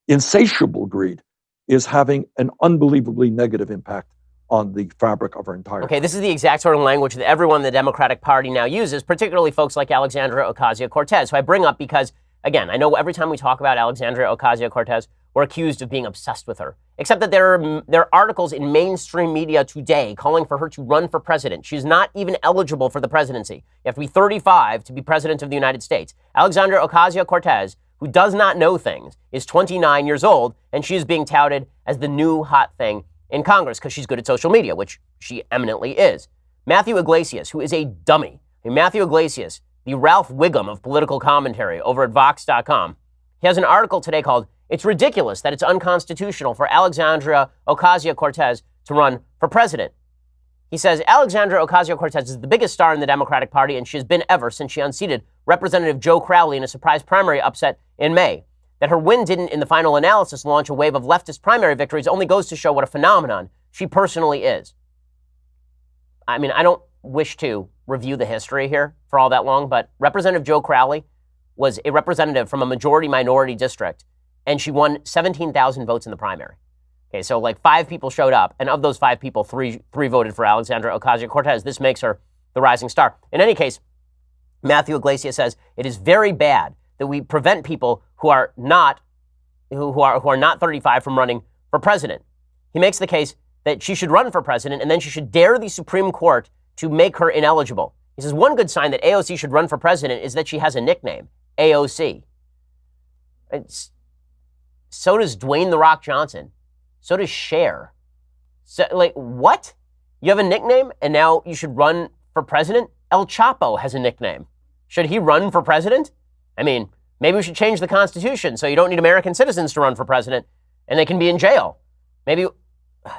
insatiable greed, is having an unbelievably negative impact on the fabric of our entire Okay, this is the exact sort of language that everyone in the Democratic Party now uses, particularly folks like Alexandria Ocasio-Cortez, who I bring up because, again, I know every time we talk about Alexandria Ocasio-Cortez, we're accused of being obsessed with her. Except that there are articles in mainstream media today calling for her to run for president. She's not even eligible for the presidency. You have to be 35 to be president of the United States. Alexandria Ocasio-Cortez, who does not know things, is 29 years old, and she is being touted as the new hot thing in Congress because she's good at social media, which she eminently is. Matthew Iglesias, who is a dummy. Matthew Iglesias, the Ralph Wiggum of political commentary over at Vox.com, he has an article today called "It's Ridiculous That It's Unconstitutional for Alexandria Ocasio-Cortez to Run for President." He says, Alexandria Ocasio-Cortez is the biggest star in the Democratic Party, and she has been ever since she unseated Representative Joe Crowley in a surprise primary upset in May. That her win didn't, in the final analysis, launch a wave of leftist primary victories only goes to show what a phenomenon she personally is. I mean, I don't wish to review the history here for all that long, but Representative Joe Crowley was a representative from a majority-minority district, and she won 17,000 votes in the primary. Okay, so like 5 people showed up, and of those 5 people, three voted for Alexandria Ocasio-Cortez. This makes her the rising star. In any case, Matthew Iglesias says it is very bad that we prevent people who are not 35 from running for president. He makes the case that she should run for president, and then she should dare the Supreme Court to make her ineligible. He says one good sign that AOC should run for president is that she has a nickname, AOC. So does Dwayne "The Rock" Johnson. So does Cher. So, like, what? You have a nickname, and now you should run for president? El Chapo has a nickname. Should he run for president? I mean, maybe we should change the Constitution so you don't need American citizens to run for president, and they can be in jail. Maybe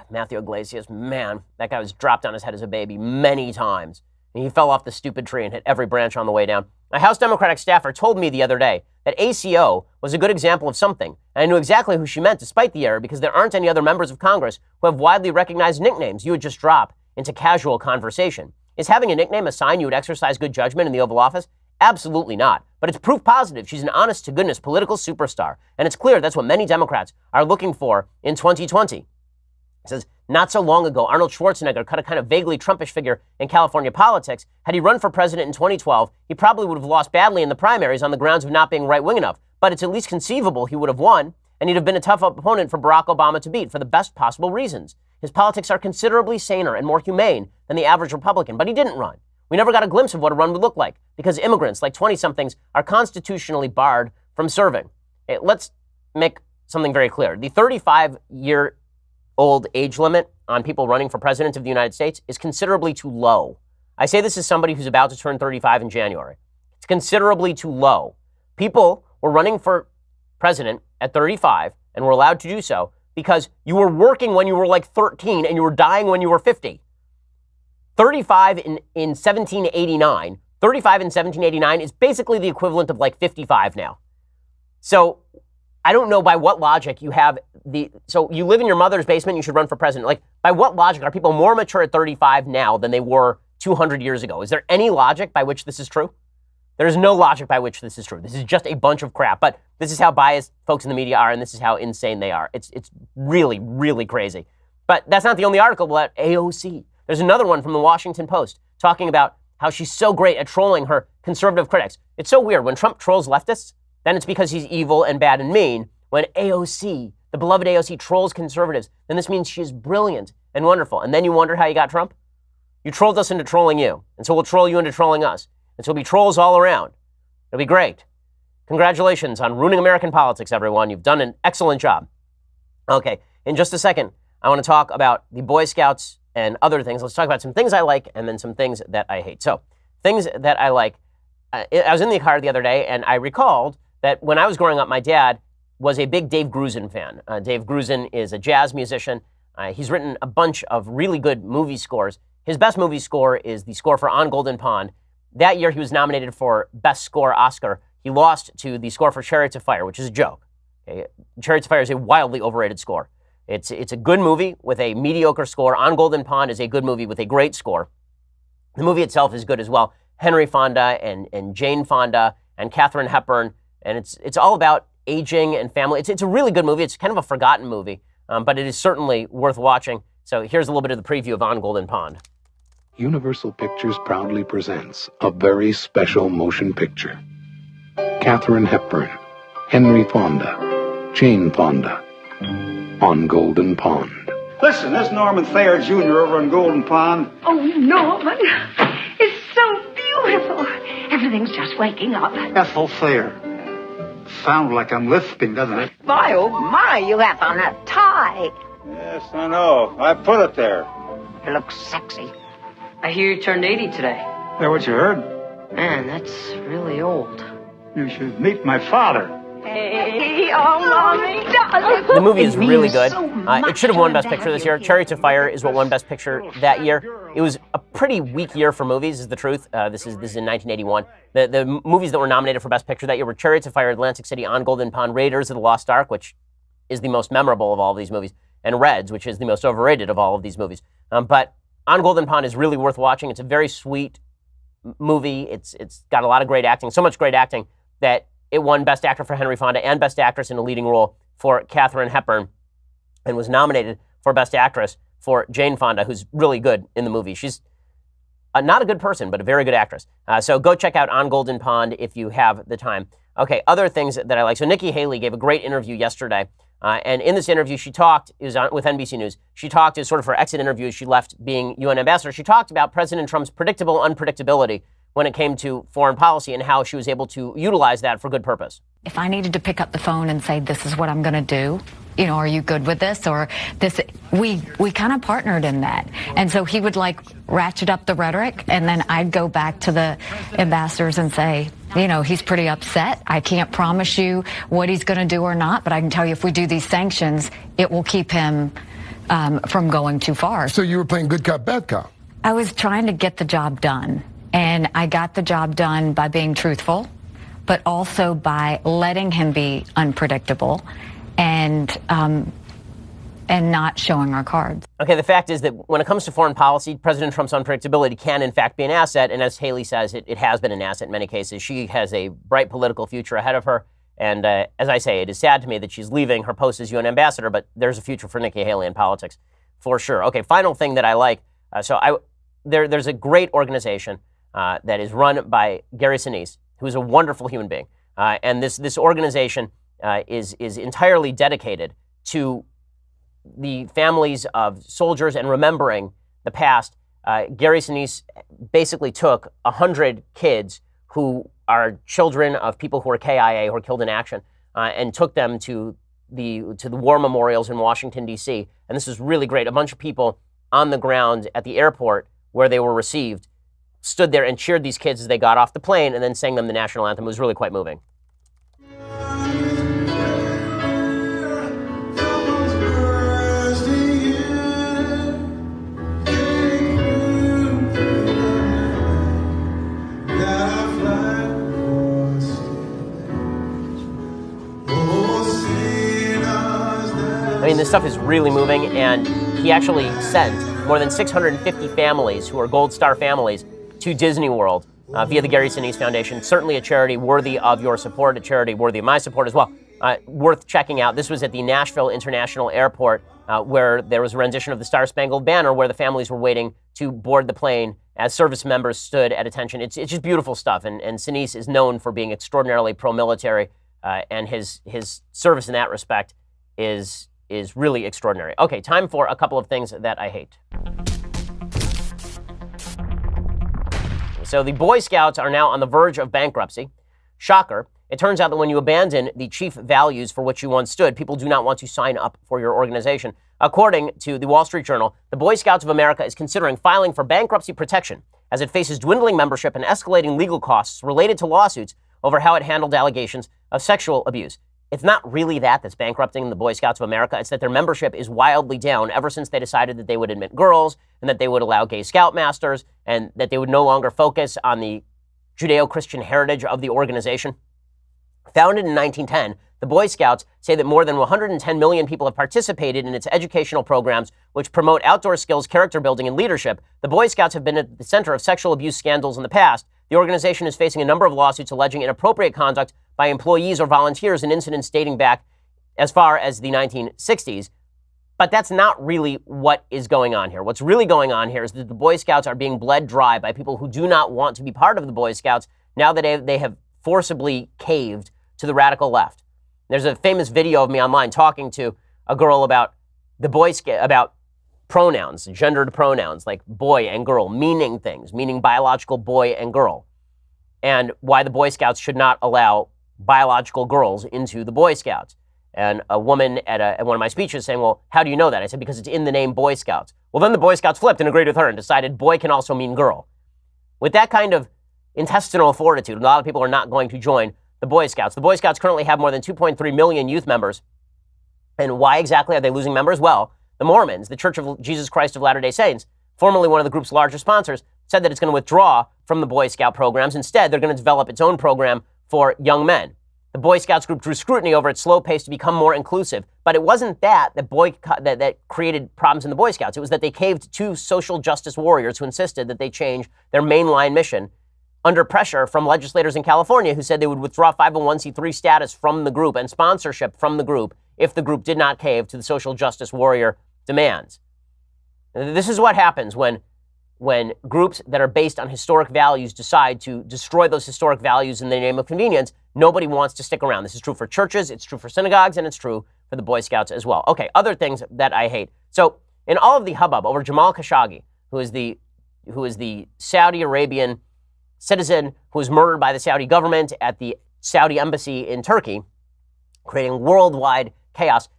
Matthew Iglesias, man, that guy was dropped on his head as a baby many times. And he fell off the stupid tree and hit every branch on the way down. A House Democratic staffer told me the other day that ACO was a good example of something, and I knew exactly who she meant despite the error because there aren't any other members of Congress who have widely recognized nicknames you would just drop into casual conversation. Is having a nickname a sign you would exercise good judgment in the Oval Office? Absolutely not. But it's proof positive she's an honest-to-goodness political superstar, and it's clear that's what many Democrats are looking for in 2020. It says, not so long ago, Arnold Schwarzenegger cut a kind of vaguely Trumpish figure in California politics. Had he run for president in 2012, he probably would have lost badly in the primaries on the grounds of not being right-wing enough. But it's at least conceivable he would have won, and he'd have been a tough opponent for Barack Obama to beat for the best possible reasons. His politics are considerably saner and more humane than the average Republican, but he didn't run. We never got a glimpse of what a run would look like, because immigrants, like 20-somethings, are constitutionally barred from serving. Okay, let's make something very clear. The 35-year-old age limit on people running for president of the United States is considerably too low. I say this as somebody who's about to turn 35 in January. It's considerably too low. People were running for president at 35 and were allowed to do so because you were working when you were like 13 and you were dying when you were 50. 35 in 1789 is basically the equivalent of like 55 now. So I don't know by what logic you have so you live in your mother's basement, you should run for president. Like, by what logic are people more mature at 35 now than they were 200 years ago? Is there any logic by which this is true? There is no logic by which this is true. This is just a bunch of crap. But this is how biased folks in the media are, and this is how insane they are. It's really, really crazy. But that's not the only article about AOC. There's another one from the Washington Post talking about how she's so great at trolling her conservative critics. It's so weird. When Trump trolls leftists, then it's because he's evil and bad and mean. When AOC, the beloved AOC, trolls conservatives, then this means she is brilliant and wonderful. And then you wonder how you got Trump? You trolled us into trolling you. And so we'll troll you into trolling us. And so it'll be trolls all around. It'll be great. Congratulations on ruining American politics, everyone. You've done an excellent job. Okay, in just a second, I want to talk about the Boy Scouts and other things. Let's talk about some things I like and then some things that I hate. So, things that I like. I was in the car the other day, and I recalled that when I was growing up, my dad was a big Dave Grusin fan. Dave Grusin is a jazz musician. He's written a bunch of really good movie scores. His best movie score is the score for On Golden Pond. That year, he was nominated for Best Score Oscar. He lost to the score for Chariots of Fire, which is a joke. Okay? Chariots of Fire is a wildly overrated score. It's a good movie with a mediocre score. On Golden Pond is a good movie with a great score. The movie itself is good as well. Henry Fonda and Jane Fonda and Katharine Hepburn, and it's all about aging and family. It's a really good movie. It's kind of a forgotten movie, but it is certainly worth watching. So here's a little bit of the preview of On Golden Pond. Universal Pictures proudly presents a very special motion picture. Katharine Hepburn, Henry Fonda, Jane Fonda, On Golden Pond. Listen, this Norman Thayer Jr. over in Golden Pond. Oh, Norman, it's so beautiful. Everything's just waking up. Ethel Thayer. Sounds like I'm lisping, doesn't it? My, oh, my, you have on a tie. Yes, I know. I put it there. You look sexy. I hear you turned 80 today. Is that what you heard? Man, that's really old. You should meet my father. Hey, oh, Mommy, darling. The movie is really good. It should have won Best Picture this year. Chariots of Fire is what won Best Picture that year. It was a pretty weak year for movies, is the truth. This is in 1981. The movies that were nominated for Best Picture that year were Chariots of Fire, Atlantic City, On Golden Pond, Raiders of the Lost Ark, which is the most memorable of all of these movies, and Reds, which is the most overrated of all of these movies. But On Golden Pond is really worth watching. It's a very sweet movie. It's got a lot of great acting, so much great acting that it won Best Actor for Henry Fonda and Best Actress in a Leading Role for Katharine Hepburn, and was nominated for Best Actress for Jane Fonda, who's really good in the movie. She's not a good person, but a very good actress. So go check out On Golden Pond if you have the time. Okay, other things that I like. So Nikki Haley gave a great interview yesterday. And in this interview, she talked, it was with NBC News, she talked as sort of her exit interview as she left being UN ambassador. She talked about President Trump's predictable unpredictability when it came to foreign policy and how she was able to utilize that for good purpose. If I needed to pick up the phone and say, this is what I'm going to do, are you good with this? Or this, we kind of partnered in that. And so he would ratchet up the rhetoric, and then I'd go back to the ambassadors and say, he's pretty upset. I can't promise you what he's going to do or not, but I can tell you if we do these sanctions, it will keep him from going too far. So you were playing good cop, bad cop? I was trying to get the job done. And I got the job done by being truthful, but also by letting him be unpredictable and not showing our cards. Okay, the fact is that when it comes to foreign policy, President Trump's unpredictability can, in fact, be an asset. And as Haley says, it has been an asset in many cases. She has a bright political future ahead of her. And as I say, it is sad to me that she's leaving her post as UN ambassador, but there's a future for Nikki Haley in politics, for sure. Okay, final thing that I like. There's a great organization that is run by Gary Sinise, who's a wonderful human being. And this organization is entirely dedicated to the families of soldiers and remembering the past. Gary Sinise basically took 100 kids who are children of people who are KIA, who are killed in action, and took them to the war memorials in Washington, D.C. And this is really great. A bunch of people on the ground at the airport where they were received stood there and cheered these kids as they got off the plane and then sang them the national anthem. It was really quite moving. I mean, this stuff is really moving, and he actually sent more than 650 families who are Gold Star families to Disney World via the Gary Sinise Foundation. Certainly a charity worthy of your support, a charity worthy of my support as well. Worth checking out. This was at the Nashville International Airport where there was a rendition of the Star Spangled Banner where the families were waiting to board the plane as service members stood at attention. It's just beautiful stuff, and Sinise is known for being extraordinarily pro-military, and his service in that respect is really extraordinary. Okay, time for a couple of things that I hate. So the Boy Scouts are now on the verge of bankruptcy. Shocker. It turns out that when you abandon the chief values for which you once stood, people do not want to sign up for your organization. According to the Wall Street Journal, the Boy Scouts of America is considering filing for bankruptcy protection as it faces dwindling membership and escalating legal costs related to lawsuits over how it handled allegations of sexual abuse. It's not really that's bankrupting the Boy Scouts of America. It's that their membership is wildly down ever since they decided that they would admit girls and that they would allow gay scoutmasters and that they would no longer focus on the Judeo-Christian heritage of the organization. Founded in 1910, the Boy Scouts say that more than 110 million people have participated in its educational programs, which promote outdoor skills, character building, and leadership. The Boy Scouts have been at the center of sexual abuse scandals in the past. The organization is facing a number of lawsuits alleging inappropriate conduct by employees or volunteers in incidents dating back as far as the 1960s. But that's not really what is going on here. What's really going on here is that the Boy Scouts are being bled dry by people who do not want to be part of the Boy Scouts now that they have forcibly caved to the radical left. There's a famous video of me online talking to a girl about the Boy Scout, about pronouns, gendered pronouns like boy and girl, meaning things, meaning biological boy and girl, and why the Boy Scouts should not allow biological girls into the Boy Scouts. And a woman at one of my speeches saying, well, how do you know that? I said, because it's in the name Boy Scouts. Well, then the Boy Scouts flipped and agreed with her and decided boy can also mean girl. With that kind of intestinal fortitude, a lot of people are not going to join the Boy Scouts. The Boy Scouts currently have more than 2.3 million youth members. And why exactly are they losing members? Well, the Mormons, the Church of Jesus Christ of Latter-day Saints, formerly one of the group's largest sponsors, said that it's going to withdraw from the Boy Scout programs. Instead, they're going to develop its own program for young men. The Boy Scouts group drew scrutiny over its slow pace to become more inclusive. But it wasn't that created problems in the Boy Scouts. It was that they caved to social justice warriors who insisted that they change their mainline mission under pressure from legislators in California who said they would withdraw 501c3 status from the group and sponsorship from the group if the group did not cave to the social justice warrior demands. This is what happens when groups that are based on historic values decide to destroy those historic values in the name of convenience. Nobody wants to stick around. This is true for churches, it's true for synagogues, and it's true for the Boy Scouts as well. Okay, other things that I hate. So in all of the hubbub over Jamal Khashoggi, who is the Saudi Arabian citizen who was murdered by the Saudi government at the Saudi embassy in Turkey, creating worldwide chaos,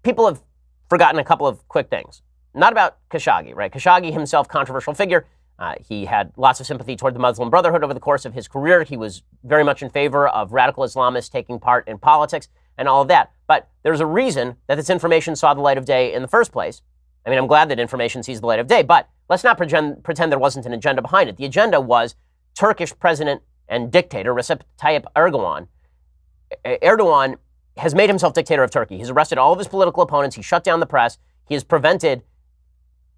people have forgotten a couple of quick things. Not about Khashoggi, right? Khashoggi himself, controversial figure. He had lots of sympathy toward the Muslim Brotherhood over the course of his career. He was very much in favor of radical Islamists taking part in politics and all of that. But there's a reason that this information saw the light of day in the first place. I mean, I'm glad that information sees the light of day, but let's not pretend there wasn't an agenda behind it. The agenda was Turkish president and dictator Recep Tayyip Erdogan. Erdogan has made himself dictator of Turkey. He's arrested all of his political opponents. He shut down the press. He has prevented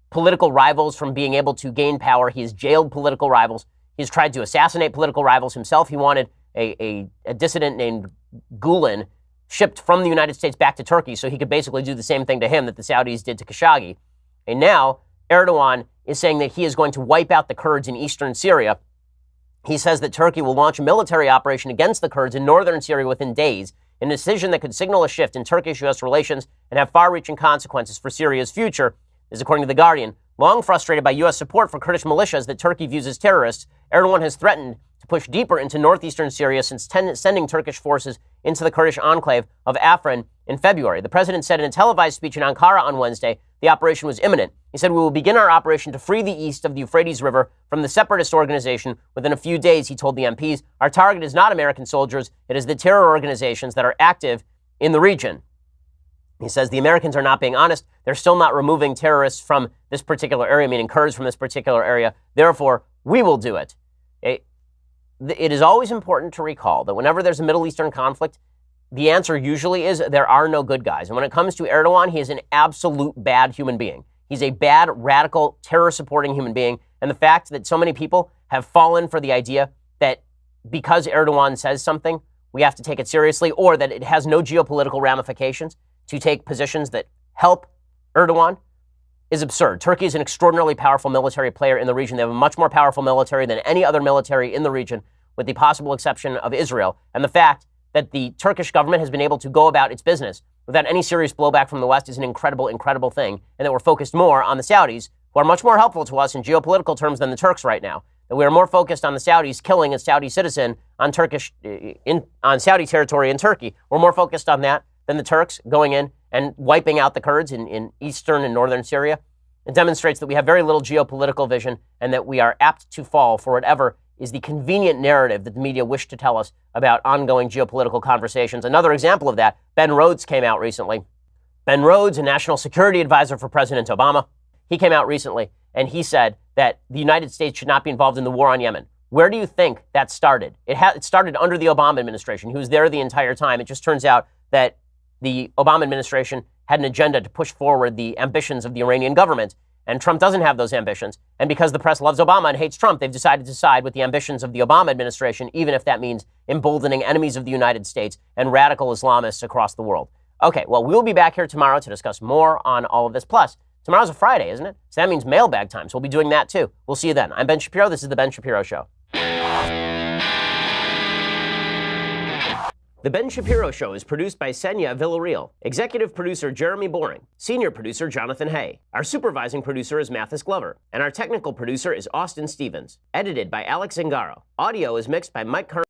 political rivals from being able to gain power. He has jailed political rivals. He's tried to assassinate political rivals himself. He wanted a dissident named Gulen shipped from the United States back to Turkey so he could basically do the same thing to him that the Saudis did to Khashoggi. And now Erdogan is saying that he is going to wipe out the Kurds in eastern Syria. He says that Turkey will launch a military operation against the Kurds in northern Syria within days, a decision that could signal a shift in Turkish-U.S. relations and have far-reaching consequences for Syria's future. This is according to The Guardian. Long frustrated by U.S. support for Kurdish militias that Turkey views as terrorists, Erdogan has threatened to push deeper into northeastern Syria since sending Turkish forces into the Kurdish enclave of Afrin in February. The president said in a televised speech in Ankara on Wednesday the operation was imminent. He said, "We will begin our operation to free the east of the Euphrates River from the separatist organization within a few days," he told the MPs. "Our target is not American soldiers. It is the terror organizations that are active in the region." He says the Americans are not being honest. They're still not removing terrorists from this particular area, meaning Kurds from this particular area. Therefore, we will do it. It is always important to recall that whenever there's a Middle Eastern conflict, the answer usually is there are no good guys. And when it comes to Erdogan, he is an absolute bad human being. He's a bad, radical, terror-supporting human being. And the fact that so many people have fallen for the idea that because Erdogan says something, we have to take it seriously, or that it has no geopolitical ramifications to take positions that help Erdogan, is absurd. Turkey is an extraordinarily powerful military player in the region. They have a much more powerful military than any other military in the region, with the possible exception of Israel. And the fact that the Turkish government has been able to go about its business without any serious blowback from the West is an incredible, incredible thing. And that we're focused more on the Saudis, who are much more helpful to us in geopolitical terms than the Turks right now. That we are more focused on the Saudis killing a Saudi citizen on Saudi territory in Turkey. We're more focused on that than the Turks going in and wiping out the Kurds in eastern and northern Syria. It demonstrates that we have very little geopolitical vision and that we are apt to fall for whatever is the convenient narrative that the media wish to tell us about ongoing geopolitical conversations. Another example of that, Ben Rhodes came out recently. Ben Rhodes, a national security advisor for President Obama, he came out recently and he said that the United States should not be involved in the war on Yemen. Where do you think that started? It started under the Obama administration. He was there the entire time. It just turns out that the Obama administration had an agenda to push forward the ambitions of the Iranian government, and Trump doesn't have those ambitions. And because the press loves Obama and hates Trump, they've decided to side with the ambitions of the Obama administration, even if that means emboldening enemies of the United States and radical Islamists across the world. Okay, well, we'll be back here tomorrow to discuss more on all of this. Plus, tomorrow's a Friday, isn't it? So that means mailbag time, so we'll be doing that too. We'll see you then. I'm Ben Shapiro. This is The Ben Shapiro Show. The Ben Shapiro Show is produced by Senya Villarreal, executive producer Jeremy Boring, senior producer Jonathan Hay. Our supervising producer is Mathis Glover, and our technical producer is Austin Stevens. Edited by Alex Zingaro. Audio is mixed by Mike Kern.